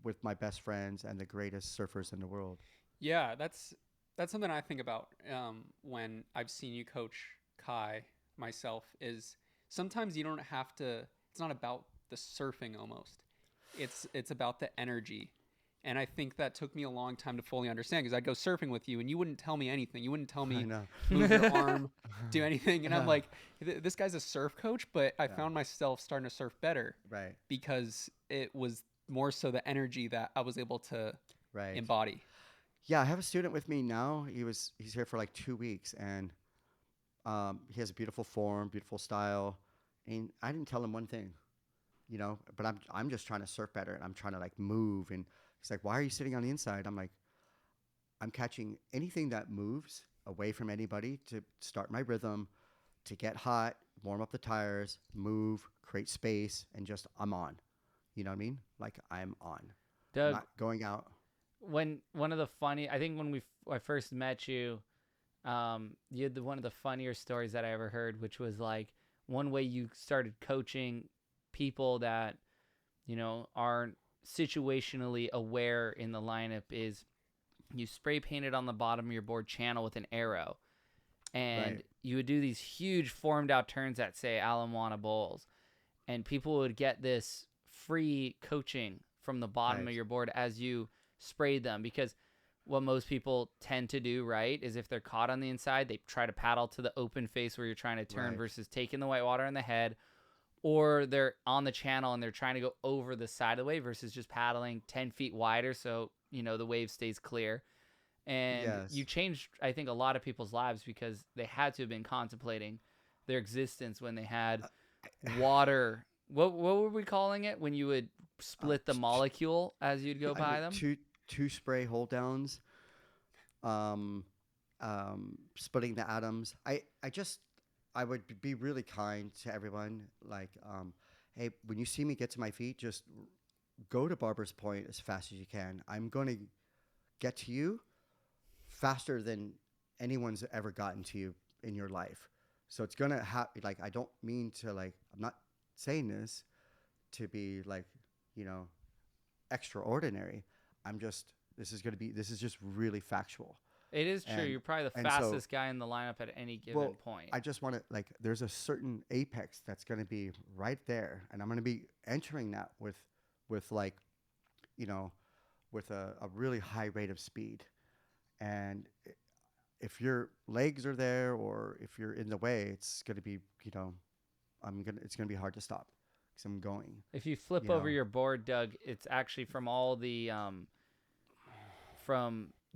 with my best friends and the greatest surfers in the world. Yeah, that's something I think about when I've seen you coach Kai myself is sometimes you don't have to, it's not about the surfing almost. It's about the energy. And I think that took me a long time to fully understand because I'd go surfing with you and you wouldn't tell me anything. You wouldn't tell I me know. move your arm, do anything. And I'm like, this guy's a surf coach, but I Yeah. found myself starting to surf better Right. because it was more so the energy that I was able to Right. embody. Yeah, I have a student with me now. He's here for like 2 weeks, and he has a beautiful form, beautiful style, and I didn't tell him one thing, But I'm just trying to surf better, and I'm trying to like move. And he's like, "Why are you sitting on the inside?" I'm like, "I'm catching anything that moves away from anybody to start my rhythm, to get hot, warm up the tires, move, create space, and just I'm on. You know what I mean? Like I'm on. I'm Doug, not going out." when one of the funny, I think when I first met you, You had one of the funnier stories that I ever heard, which was like one way you started coaching people that, aren't situationally aware in the lineup is you spray painted on the bottom of your board channel with an arrow. And Right. you would do these huge formed out turns at, say, Alamoana Bowls. And people would get this free coaching from the bottom Right. of your board as you sprayed them. Because what most people tend to do, right, is if they're caught on the inside, they try to paddle to the open face where you're trying to turn Right. versus taking the white water in the head. Or they're on the channel and they're trying to go over the side of the wave versus just paddling 10 feet wider so, the wave stays clear. And you Yes. changed, I think, a lot of people's lives because they had to have been contemplating their existence when they had water. What were we calling it when you would split the molecule as you'd go I by mean, them? two spray hold downs, um, splitting the atoms. I would be really kind to everyone. Like, hey, when you see me get to my feet, just go to Barber's Point as fast as you can. I'm going to get to you faster than anyone's ever gotten to you in your life. So it's gonna happen. Like, I don't mean to, like, I'm not saying this to be like, you know, extraordinary. I'm just this is just really factual. It is true. And You're probably the and so fastest guy in the lineup at any given well, point. I just want to, like, there's a certain apex that's going to be right there, and I'm going to be entering that with like, you know, with a really high rate of speed. And if your legs are there or if you're in the way, it's going to be, it's going to be hard to stop because I'm going, If you flip you over know. your board, Doug, it's actually from all the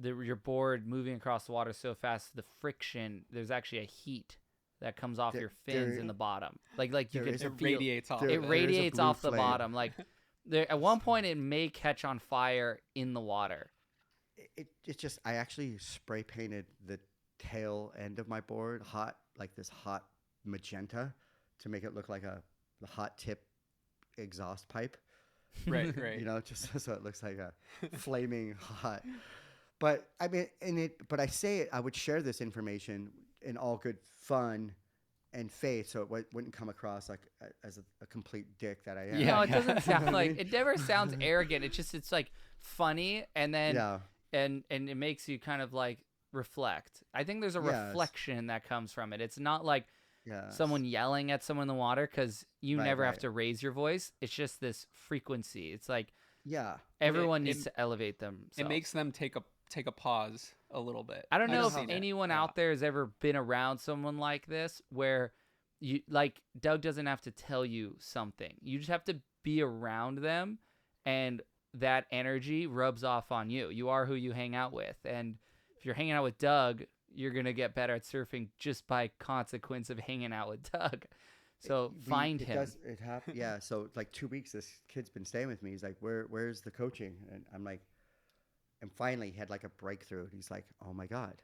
your board moving across the water so fast, the friction. There's actually a heat that comes off There, your fins there, in the bottom. Like you there can is It a feel radiates off there, it of it. there is a radiates blue off the flame. bottom. Like there at one point it may catch on fire in the water. It's just, I actually spray painted the tail end of my board hot, like this hot magenta, to make it look like the hot tip exhaust pipe. Right, right. Just so it looks like a flaming hot. But I mean, but I say it, I would share this information in all good fun and faith, so it wouldn't come across like as a complete dick that I am. Yeah, No, it yeah. doesn't You know sound what I like mean? it never sounds arrogant. It's like funny and then Yeah. and it makes you kind of like reflect. I think there's a Yes. reflection that comes from it. It's not like Yes. someone yelling at someone in the water because you Right, never have right. to raise your voice. It's just this frequency. It's like Yeah. everyone it- needs to elevate themselves. It makes them take a pause a little bit. I don't I know know if how- anyone Yeah. out there has ever been around someone like this where you like Doug doesn't have to tell you something. You just have to be around them and that energy rubs off on you. You are who you hang out with. And if you're hanging out with Doug, you're going to get better at surfing just by consequence of hanging out with Doug. So find him. Yeah. So like 2 weeks, this kid's been staying with me. He's like, where's the coaching? And I'm like, and finally he had like a breakthrough. He's like, oh my God,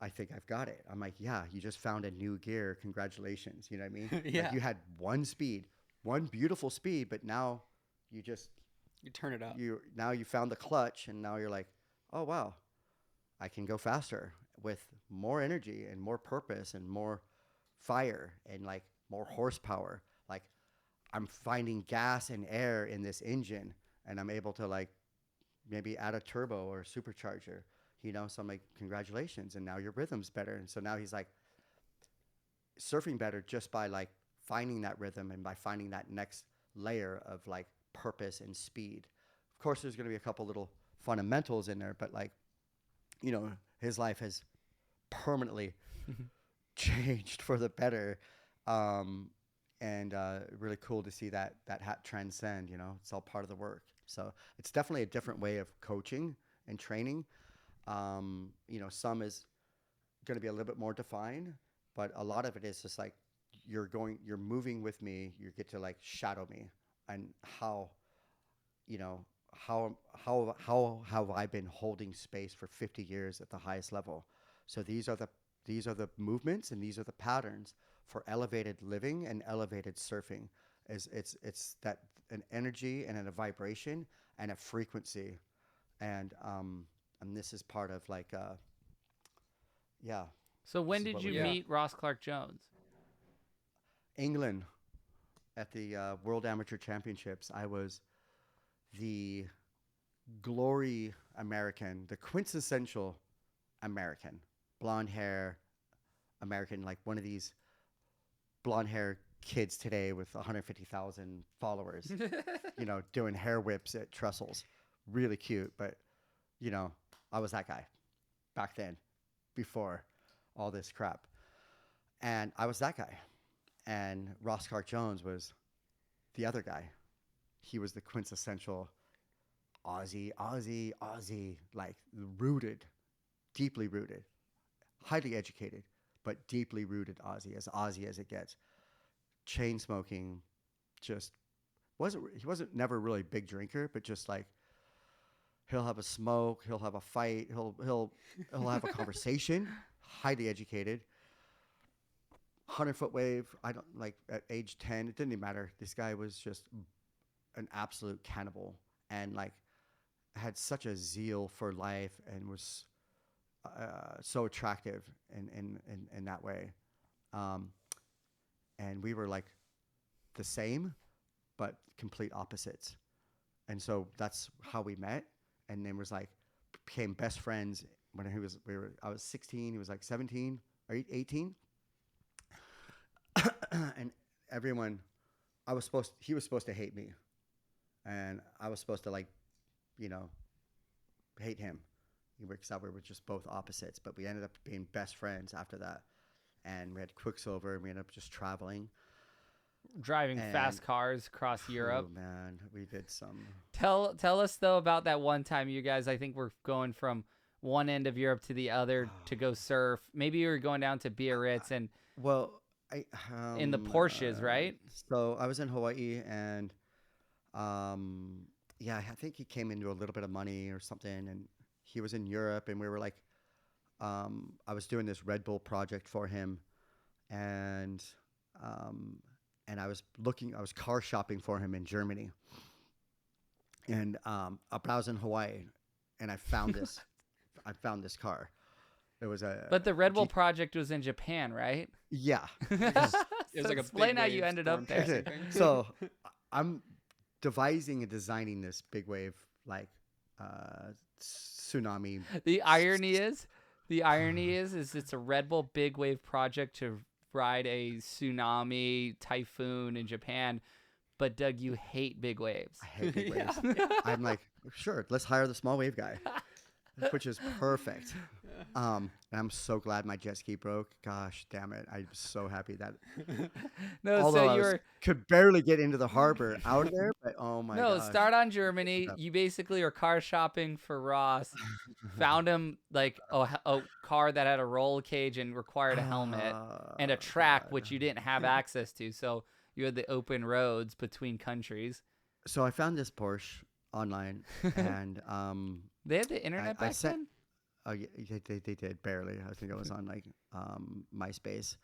I think I've got it. I'm like, yeah, you just found a new gear. Congratulations. You know what I mean? Yeah. Like, you had one beautiful speed, but now you just, You turn it up. now you found the clutch, and now you're like, oh wow, I can go faster with more energy and more purpose and more fire and like more horsepower. Like, I'm finding gas and air in this engine, and I'm able to like maybe add a turbo or a supercharger. So I'm like, congratulations, and now your rhythm's better. And so now he's like surfing better just by like finding that rhythm and by finding that next layer of like purpose and speed. Of course, there's going to be a couple little fundamentals in there, but like, his life has permanently changed for the better. And really cool to see that hat transcend. It's all part of the work. So it's definitely a different way of coaching and training. Some is going to be a little bit more defined, but a lot of it is just like you're moving with me. You get to like shadow me, and how have I been holding space for 50 years at the highest level? So these are the movements, and these are the patterns for elevated living and elevated surfing. It's that an energy and a vibration and a frequency, and this is part of like yeah, So this when is did what you we Yeah. did. meet Ross Clark Jones? England at the World Amateur Championships. I was the glory American, the quintessential American, blonde hair American, like one of these blonde hair kids today with 150,000 followers, doing hair whips at Trestles. Really cute, but you know, I was that guy back then before all this crap. And I was that guy. And Ross Clark Jones was the other guy. He was the quintessential Aussie, like rooted, deeply rooted, highly educated, but deeply rooted Aussie as it gets. Chain smoking, just he wasn't never really a big drinker, but just like he'll have a smoke, he'll have a fight, he'll have a conversation. Highly educated, 100-foot wave. I don't like at age 10. It didn't even matter. This guy was just an absolute cannibal, and like had such a zeal for life, and was so attractive in that way. Um, and we were like the same, but complete opposites. And so that's how we met, and then was like became best friends when I was 16, he was like 17 or 18. And everyone he was supposed to hate me, and I was supposed to like, you know, hate him because we were just both opposites, but we ended up being best friends after that. And we had Quicksilver, and we ended up just traveling. Driving And fast cars across Europe. Oh man, we did some. Tell us though about that one time you guys, I think, were going from one end of Europe to the other to go surf. Maybe you were going down to Biarritz and Well, in the Porsches, right? So I was in Hawaii, and yeah, I think he came into a little bit of money or something, and he was in Europe, and we were like, I was doing this Red Bull project for him, and um, I was car shopping for him in Germany, and but I was in Hawaii, and I found this car. It was a But the Red Bull G- project was in Japan, right? yeah. It was like a Explain big how you wave ended up storm there. chasing thing. So I'm devising and designing this big wave like tsunami. The irony is it's a Red Bull big wave project to ride a tsunami typhoon in Japan. But Doug, you hate big waves. I hate big waves. Yeah. I'm like, sure, let's hire the small wave guy, which is perfect. And I'm so glad my jet ski broke. Gosh, damn it! I'm so happy that. No, Although so I you was, were could barely get into the harbor out of there, but oh my no gosh. start on Germany. You basically were car shopping for Ross. Found him like a car that had a roll cage and required a helmet and a track, God. which you didn't have access to. So you had the open roads between countries. So I found this Porsche online, and They had the internet I back sent. then. Oh yeah, they did barely. I think it was on like MySpace.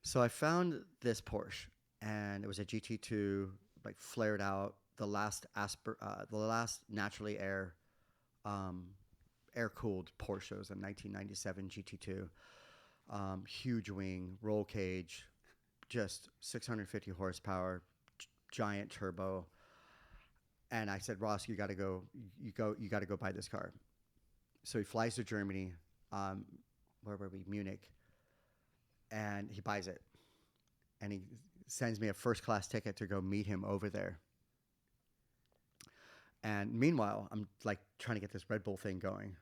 So I found this Porsche, and it was a GT2, like flared out, the last naturally air cooled Porsche. It was a 1997 GT2, huge wing, roll cage, just 650 horsepower, giant turbo. And I said, Ross, you got to go. You got to go buy this car. So he flies to Germany. Where were we? Munich. And he buys it. And he sends me a first class ticket to go meet him over there. And meanwhile, I'm like trying to get this Red Bull thing going.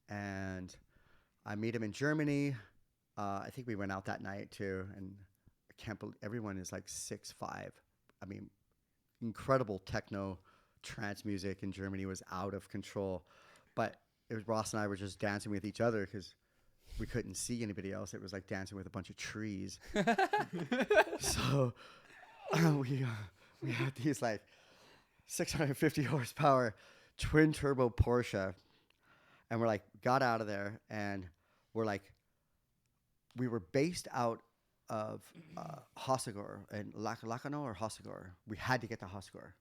And I meet him in Germany. I think we went out that night too. And I can't believe everyone is like 6'5". I mean, incredible techno trance music in Germany was out of control. But it was Ross and I were just dancing with each other because we couldn't see anybody else. It was like dancing with a bunch of trees. So we had these like 650 horsepower twin turbo Porsche, and we're like got out of there, and we were based out of Hossegor and Lacano or Hossegor. We had to get to Hossegor,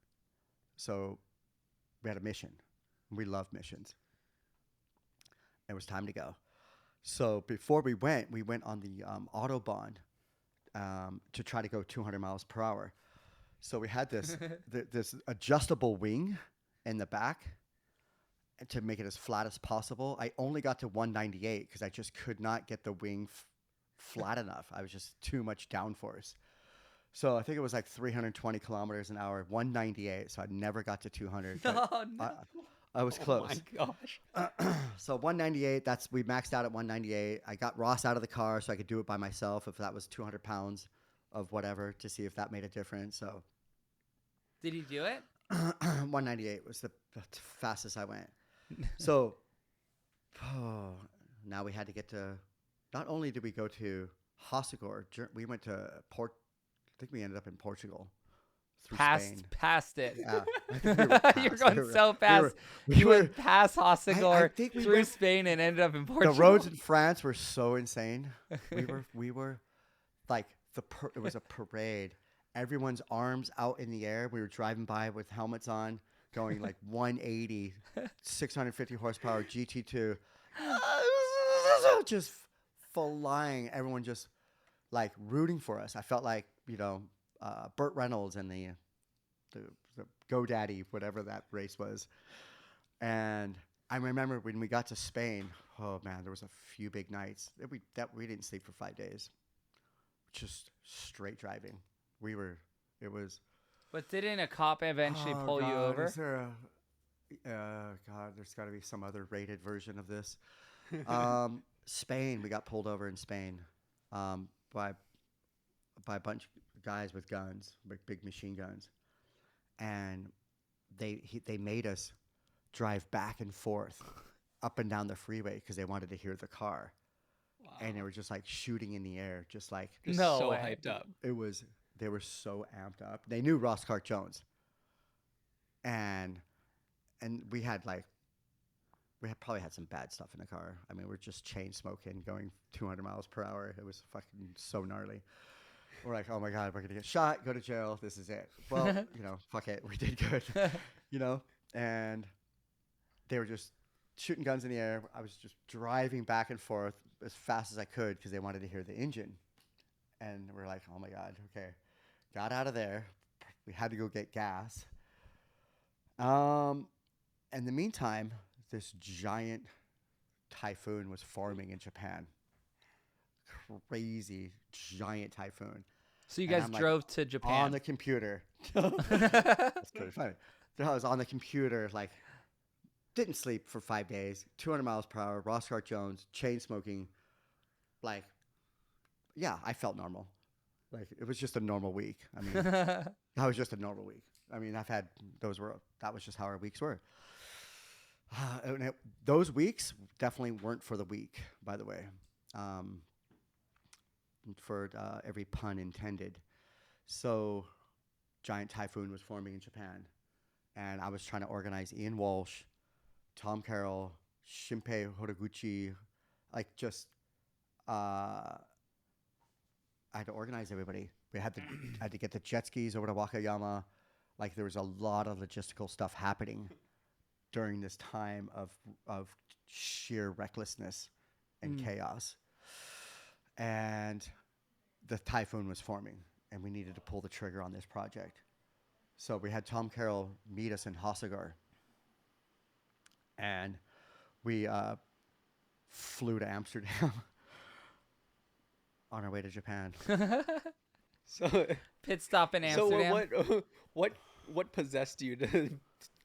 so we had a mission. We love missions. It was time to go. So before we went on the autobahn to try to go 200 miles per hour. So we had this adjustable wing in the back to make it as flat as possible. I only got to 198 because I just could not get the wing flat enough. I was just too much downforce. So I think it was like 320 kilometers an hour, 198. So I never got to 200. But Oh no. I was Oh close. my gosh. So 198. We maxed out at 198. I got Ross out of the car so I could do it by myself if that was 200 pounds of whatever to see if that made a difference. So Did he do it? 198 was the fastest I went. So now we had to get to. Not only did we go to Hossegor, we went to Port. I think we ended up in Portugal through Spain. Past it. Yeah, I think we were past. You're going so fast. You went past Hossegor think we through went- Spain and ended up in Portugal. The roads in France were so insane. We were like it was a parade. Everyone's arms out in the air. We were driving by with helmets on, going like 180, 650 horsepower GT2, just flying. Everyone just like rooting for us. I felt like Burt Reynolds and the GoDaddy, whatever that race was. And I remember when we got to Spain. Oh man, there was a few big nights that we didn't sleep for 5 days, just straight driving. It was. But didn't a cop eventually pull you over? Is there God, there's got to be some other rated version of this. Spain, we got pulled over in Spain by a bunch of guys with guns, big machine guns, and they made us drive back and forth up and down the freeway because they wanted to hear the car. Wow. And they were just like shooting in the air, just like Just No so way. hyped up. they were so amped up. They knew Ross Cart Jones, and we probably had some bad stuff in the car. I mean, we're just chain smoking, going 200 miles per hour. It was fucking so gnarly. We're like, oh my God, we're gonna get shot, go to jail. This is it. Well, fuck it, we did good, and they were just shooting guns in the air. I was just driving back and forth as fast as I could because they wanted to hear the engine. And we're like, oh my God, okay. Got out of there. We had to go get gas. In the meantime, this giant typhoon was forming in Japan. Crazy giant typhoon. So you And guys I'm, like, drove to On Japan. the computer. That's pretty funny. I was on the computer, like, didn't sleep for 5 days, 200 miles per hour, Ross Cart Jones, chain smoking. Like, yeah, I felt normal. Like, it was just a normal week. I mean, that was just a normal week. I mean, that was just how our weeks were. Those weeks definitely weren't for the weak, by the way. For every pun intended. So, giant typhoon was forming in Japan. And I was trying to organize Ian Walsh, Tom Carroll, Shinpei Horiguchi, like just, I had to organize everybody. I had to get the jet skis over to Wakayama. Like there was a lot of logistical stuff happening during this time of sheer recklessness and chaos. And the typhoon was forming, and we needed to pull the trigger on this project. So we had Tom Carroll meet us in Hossegor. And we flew to Amsterdam on our way to Japan. So Pit stop in Amsterdam. So what possessed you to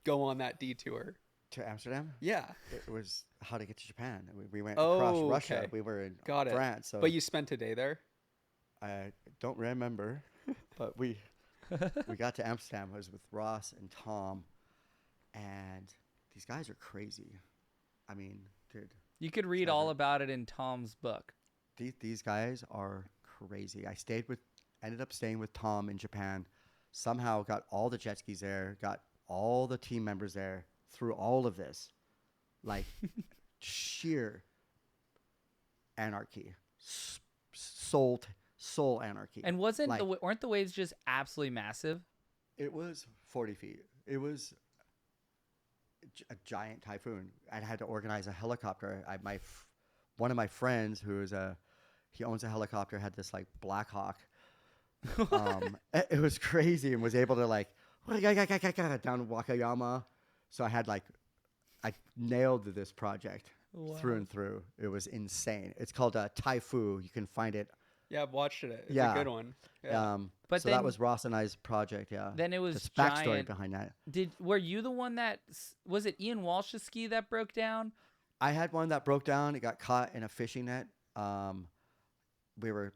go on that detour? To Amsterdam? Yeah. It was how to get to Japan. We went across Russia. Okay. We were in Got it. France. So But you spent a day there? I don't remember, but we got to Amsterdam. I was with Ross and Tom, and these guys are crazy. I mean, dude. You could read all about it in Tom's book. These guys are crazy. I ended up staying with Tom in Japan. Somehow got all the jet skis there, got all the team members there through all of this. Like sheer anarchy. Soul anarchy. And weren't the waves just absolutely massive? It was 40 feet. It was a giant typhoon. I had to organize a helicopter. one of my friends he owns a helicopter, had this like Black Hawk. It was crazy, and was able to like down Wakayama. So I nailed this project through Wow. and through. It was insane. It's called Taifu. You can find it. Yeah, I've watched it. It's a Yeah. good one. Yeah. But So that then was Ross and I's project. Yeah. then it was This backstory giant. behind that. Were you the one that was it Ian Walsh's ski that broke down? I had one that broke down. It got caught in a fishing net. We were,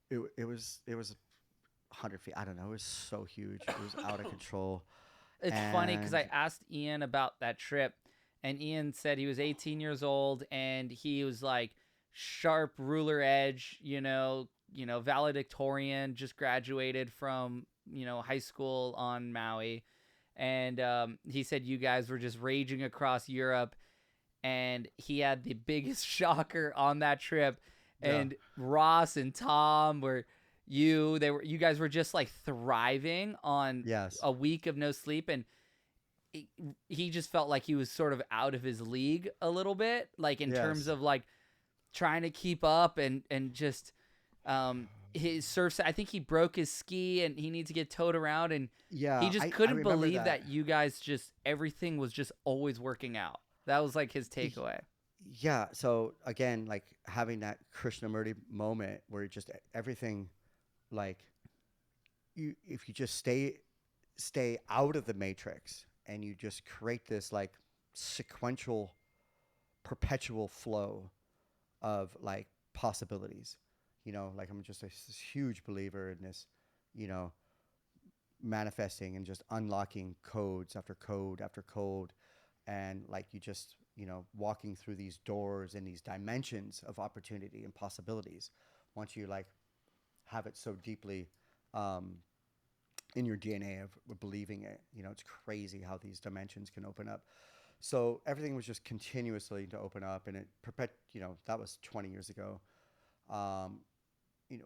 it was 100 feet. I don't know. It was so huge. It was out of control. It's funny because I And asked Ian about that trip, and Ian said he was 18 years old and he was like sharp ruler edge, valedictorian, just graduated from high school on Maui, and he said you guys were just raging across Europe, and he had the biggest shocker on that trip, and Ross and Tom were. You guys were just like thriving on yes. a week of no sleep, and he just felt like he was sort of out of his league a little bit, like in terms Yes. of like trying to keep up and just his surf. I think he broke his ski and he needs to get towed around, and Yeah. he just I couldn't remember believe that you guys just everything was just always working out. That was like his takeaway. Yeah. So again, like having that Krishnamurti moment where just everything, like if you just stay out of the matrix and you just create this like sequential, perpetual flow of like possibilities. Like I'm just this huge believer in this, you know, manifesting and just unlocking codes after code after code, and like you just walking through these doors and these dimensions of opportunity and possibilities. Once you like have it so deeply in your DNA of believing it, it's crazy how these dimensions can open up. So everything was just continuously to open up, and that was 20 years ago. Um, you know,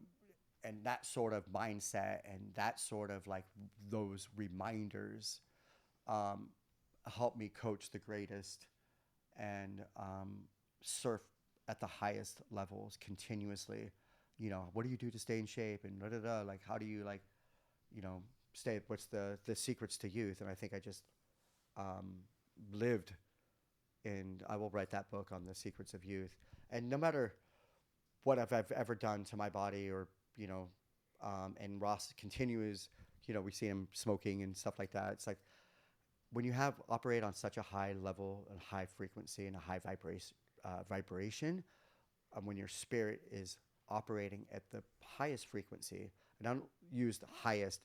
and that sort of mindset and that sort of like those reminders um, helped me coach the greatest and surf at the highest levels continuously. What do you do to stay in shape, and da da da? Like, how do you like, stay? What's the secrets to youth? And I think I just lived, and I will write that book on the secrets of youth. And no matter what I've ever done to my body, or and Ross continues, we see him smoking and stuff like that. It's like when you operate on such a high level and high frequency and a high vibration, when your spirit is operating at the highest frequency, and I don't use the highest,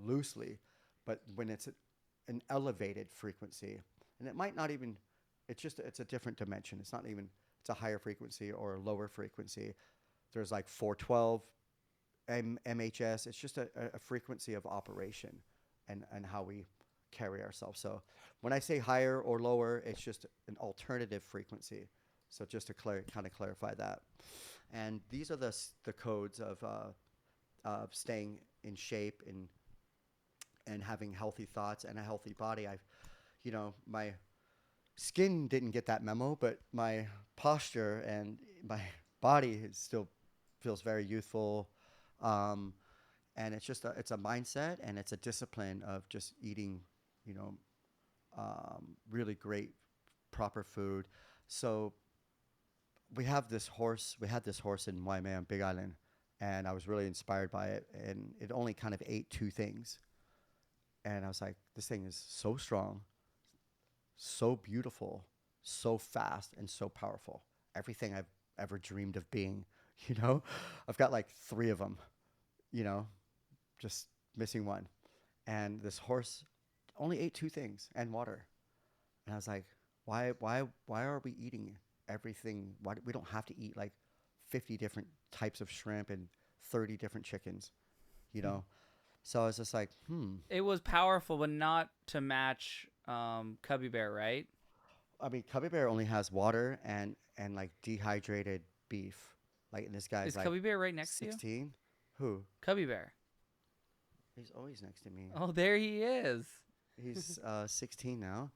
loosely, but when it's an elevated frequency, and it might not even, it's a different dimension. It's not even, it's a higher frequency or a lower frequency. There's like 412 MHS. It's just a frequency of operation and how we carry ourselves. So when I say higher or lower, it's just an alternative frequency. So just to kind of clarify that. And these are the codes of staying in shape and having healthy thoughts and a healthy body. My skin didn't get that memo, but my posture and my body still feels very youthful. And it's just it's a mindset, and it's a discipline of just eating, really great, proper food. So we had this horse in Waimea, Big Island, and I was really inspired by it. And it only kind of ate two things. And I was like, this thing is so strong, so beautiful, so fast, and so powerful. Everything I've ever dreamed of being, I've got like three of them, just missing one. And this horse only ate two things and water. And I was like, why are we eating everything? Why we don't have to eat like 50 different types of shrimp and 30 different chickens, So I was just like, It was powerful, but not to match Cubby Bear, right? I mean, Cubby Bear only has water and like dehydrated beef. Like, and this guy's Is like Cubby Bear right next to you? 16. Who? Cubby Bear. He's always next to me. Oh, there he is. He's 16 now,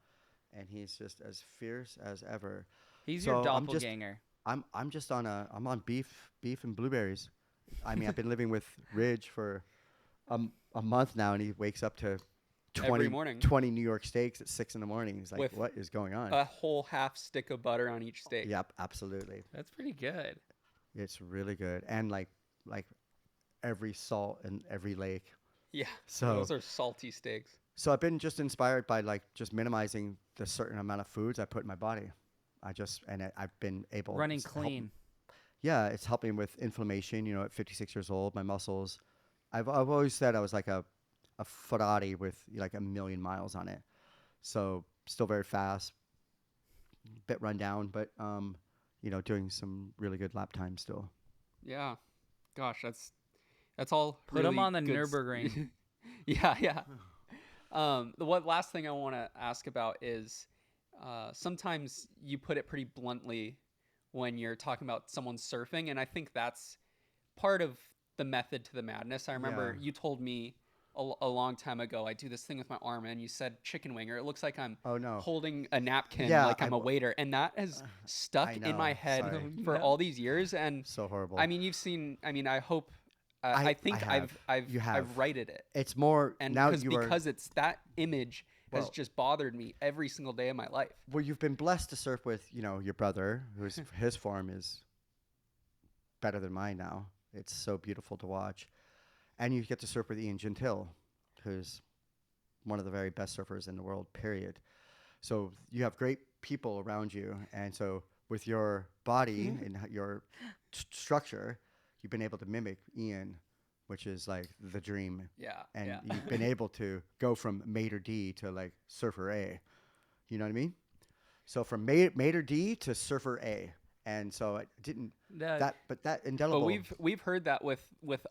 and he's just as fierce as ever. He's So your I'm just- doppelganger. I'm just on I'm on beef and blueberries. I mean, I've been living with Ridge for a month now, and he wakes up to Every 20 morning 20 New York steaks at 6 in the morning. He's like, with what is going on? a whole half stick of butter on each steak. Yep, absolutely. That's pretty good. It's really good, and like every salt in every lake. Yeah, So those are salty steaks. so I've been just inspired by like just minimizing the certain amount of foods I put in my body. I've been able Running it's clean. yeah, it's helping with inflammation. At 56 years old, my muscles. I've always said I was like a Ferrari with like a million miles on it. So still very fast, bit run down, but doing some really good lap time still. Yeah, gosh, that's all Put them really on the good Nürburgring. Yeah, yeah. The what last thing I want to ask about is sometimes you put it pretty bluntly when you're talking about someone surfing, and I think that's part of the method to the madness. I Yeah. remember you told me a long time ago, I do this thing with my arm, and you said chicken wing, or it looks like I'm Oh no. holding a napkin Yeah, like I'm a waiter, and that has stuck I in my know. head Sorry. for No. all these years. And So horrible. I mean, you've seen. I mean, I hope. I I think have. You have. I've righted it, It's more and now you are because it's that image has well. just bothered me every single day of my life. Well, you've been blessed to surf with your brother, who's his form is better than mine now. It's so beautiful to watch, and you get to surf with Ian Gentile, who's one of the very best surfers in the world. Period. So you have great people around you, and so with your body and your structure, you've been able to mimic Ian, which is like the dream. Yeah, And yeah. you've been able to go from Mater D to like Surfer A. You know what I mean? So from Mater D to Surfer A, and so it didn't No, but that But indelible. we've heard that with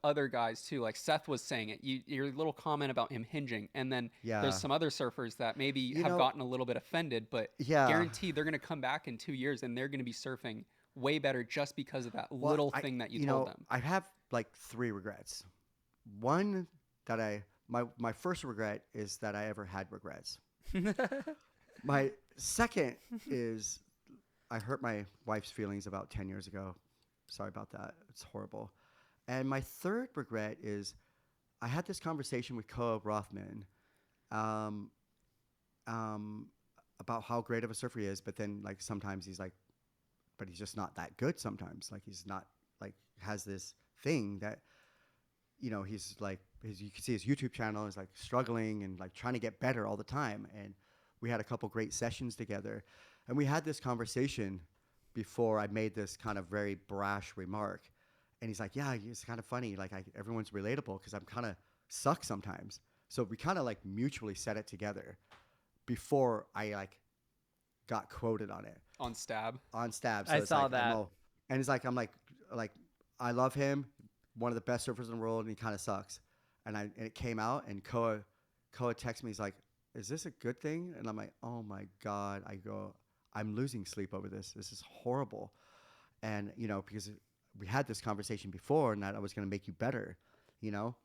other guys too. Like Seth was saying it. Your little comment about him hinging, and then Yeah. there's some other surfers that maybe You have know- gotten a little bit offended, but Yeah. guaranteed they're gonna come back in 2 years and they're gonna be surfing way better just because of that Well, little thing that you told them. I have like three regrets. One that my first regret is that I ever had regrets. My second is I hurt my wife's feelings about 10 years ago. Sorry about that. It's horrible. And my third regret is I had this conversation with Koa Rothman um, about how great of a surfer he is, but then like sometimes he's like, but he's just not that good sometimes. Like he's not like has this thing that he's like you can see his YouTube channel is like struggling and like trying to get better all the time. And we had a couple great sessions together, and we had this conversation before I made this kind of very brash remark. And he's like, "Yeah, it's kind of funny. Like everyone's relatable because I'm kind of suck sometimes." So we kind of like mutually said it together before I like got quoted on it On Stab. on Stab. I it's saw like, that. and it's like I'm like I love him, one of the best surfers in the world, and he kind of sucks. And it came out, and Koa texted me. He's like, "Is this a good thing?" And I'm like, "Oh my god!" I go, "I'm losing sleep over this. This is horrible." And because we had this conversation before, and that I was going to make you better, you know.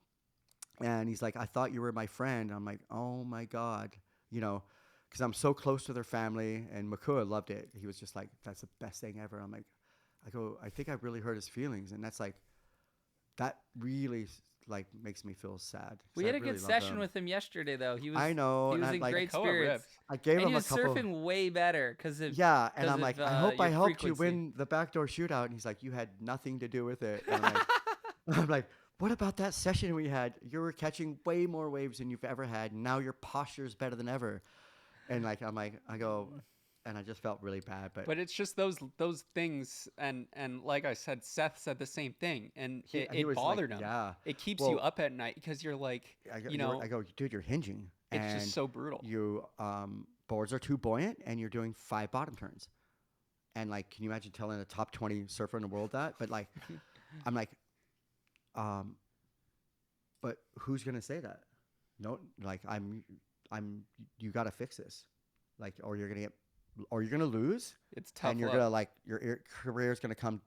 And he's like, "I thought you were my friend." I'm like, "Oh my god," because I'm so close to their family. And Makua loved it. He was just like, "That's the best thing ever." I'm like, I think I really hurt his feelings, and that's like, that really like makes me feel sad. 'Cause we I had a really good love session him. with him yesterday, though. He was I know, he was and in like, great Koa spirits. ripped. I gave And him he a was couple. surfing way better because of Yeah, and 'cause I'm of, like, I hope your I helped you frequency. win the backdoor shootout. And he's like, you had nothing to do with it. And I'm like, I'm like, what about that session we had? You were catching way more waves than you've ever had. And now your posture is better than ever. And like, I go, and I just felt really bad. But But it's just those things, and like I said, Seth said the same thing, and he it was like, bothered him. yeah. It keeps Well, you up at night because you're like, I go, dude, you're hinging. it's And just so brutal. you boards are too buoyant, and you're doing 5 bottom turns. And like, can you imagine telling a top 20 surfer in the world that? But like, I'm like, but who's gonna say that? No, like you got to fix this, like, or you're gonna lose, It's tough. and you're love. gonna like your career is gonna come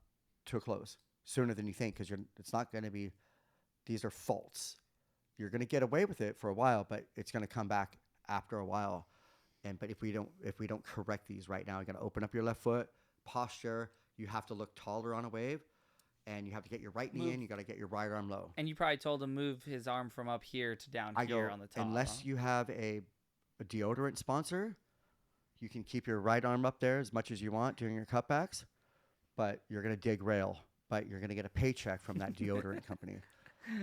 to a close sooner than you think because it's not gonna be. These are faults. You're gonna get away with it for a while, but it's gonna come back after a while. But if we don't correct these right now, you gotta open up your left foot, posture, you have to look taller on a wave, and you have to get your right knee Move. in. You got to get your right arm low. And you probably told him move his arm from up here to down I here go on the top. unless you have a deodorant sponsor, you can keep your right arm up there as much as you want during your cutbacks, but you're gonna dig rail. But you're gonna get a paycheck from that deodorant company.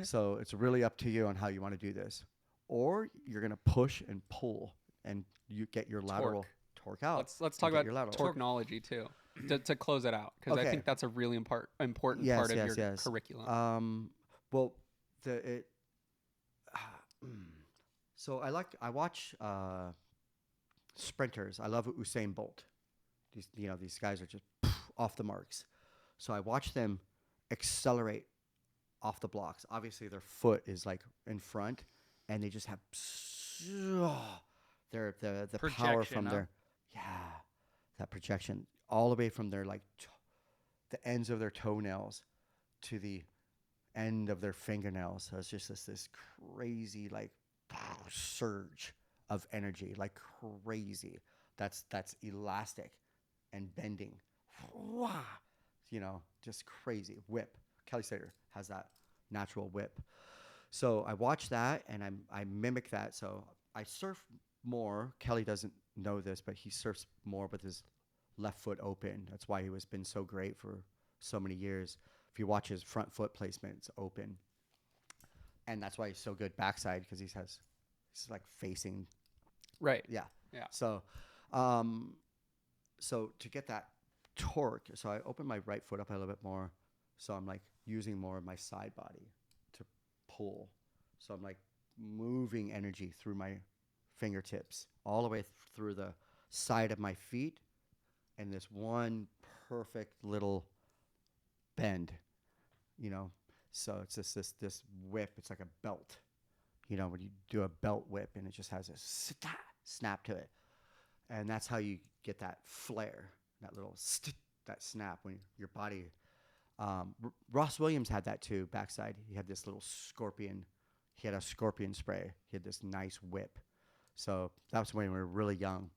So it's really up to you on how you want to do this. Or you're gonna push and pull, and you get your lateral torque out. Let's talk get about your lateral. technology too, to close it out, because I Okay. think that's a really important part of your curriculum. Well, so I watch sprinters. I love Usain Bolt. These guys are just off the marks. So I watch them accelerate off the blocks. Obviously, their foot is like in front, and they just have the power from their that projection all the way from their like the ends of their toenails to the end of their fingernails. So it's just this crazy like surge of energy, like crazy. That's elastic and bending. Just crazy whip. Kelly Slater has that natural whip. So I watch that and I mimic that. So I surf more. Kelly doesn't know this, but he surfs more with his left foot open. That's why he was been so great for so many years. If you watch his front foot placement, it's open. And that's why he's so good backside, because he's like facing. Right. Yeah. Yeah. So, so to get that torque, so I open my right foot up a little bit more. So I'm like using more of my side body to pull. So I'm like moving energy through my fingertips all the way through the side of my feet, and this one perfect little bend, So it's just this whip. It's like a belt, when you do a belt whip, and it just has a snap to it, and that's how you get that flare, that little that snap when your body. Ross Williams had that too. Backside, he had this little scorpion. He had a scorpion spray. He had this nice whip. So that was when we were really young.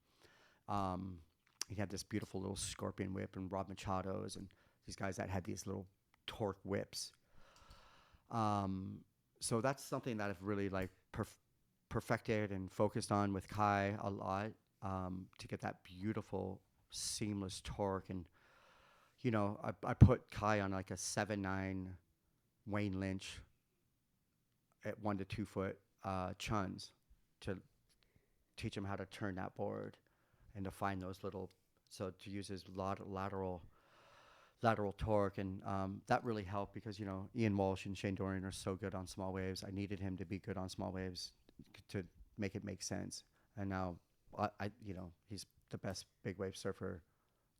He had this beautiful little scorpion whip, and Rob Machado's and these guys that had these little torque whips. So that's something that I've really like perfected and focused on with Kai a lot, to get that beautiful seamless torque. And I put Kai on like a 7.9 Wayne Lynch at 1 to 2 foot chuns to teach him how to turn that board and to find those to use his lateral torque. And that really helped because, Ian Walsh and Shane Dorian are so good on small waves. I needed him to be good on small waves to make it make sense. And now, he's the best big wave surfer.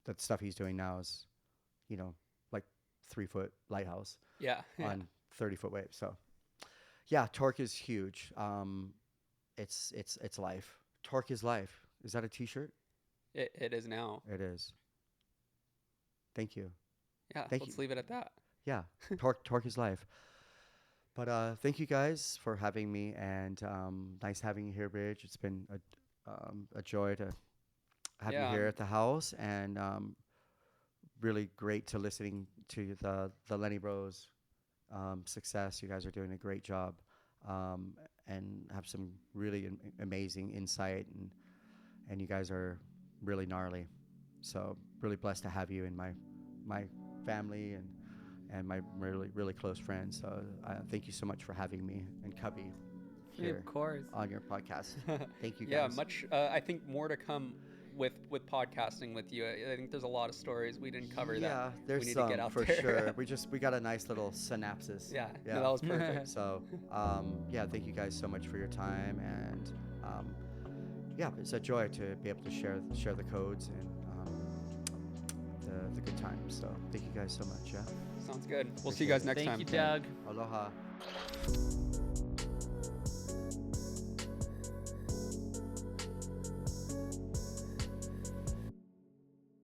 The stuff he's doing now is, like 3 foot lighthouse on 30 foot waves. So yeah, torque is huge. It's life. Torque is life. Is that a t-shirt? It is now. It is. Thank you. Yeah. Let's leave it at that. Yeah. Torque is life. But thank you guys for having me, and nice having you here, Ridge. It's been a joy to have you here at the house, and really great to listening to the Lenny Bros success. You guys are doing a great job, and have some really amazing insight, and you guys are really gnarly. So really blessed to have you in my family and my really, really close friends. So thank you so much for having me and Cubby here of course. on your podcast. Thank you guys. Yeah, much. I think more to come with podcasting with you. I think there's a lot of stories we didn't cover. Yeah, there's we need some to get out for there. Sure. We got a nice little synopsis. Yeah. No, that was perfect. So yeah, thank you guys so much for your time, and yeah, it's a joy to be able to share the codes and the good times. So thank you guys so much. Yeah. Sounds good. We'll see you guys next time. Thank you, Doug. Aloha.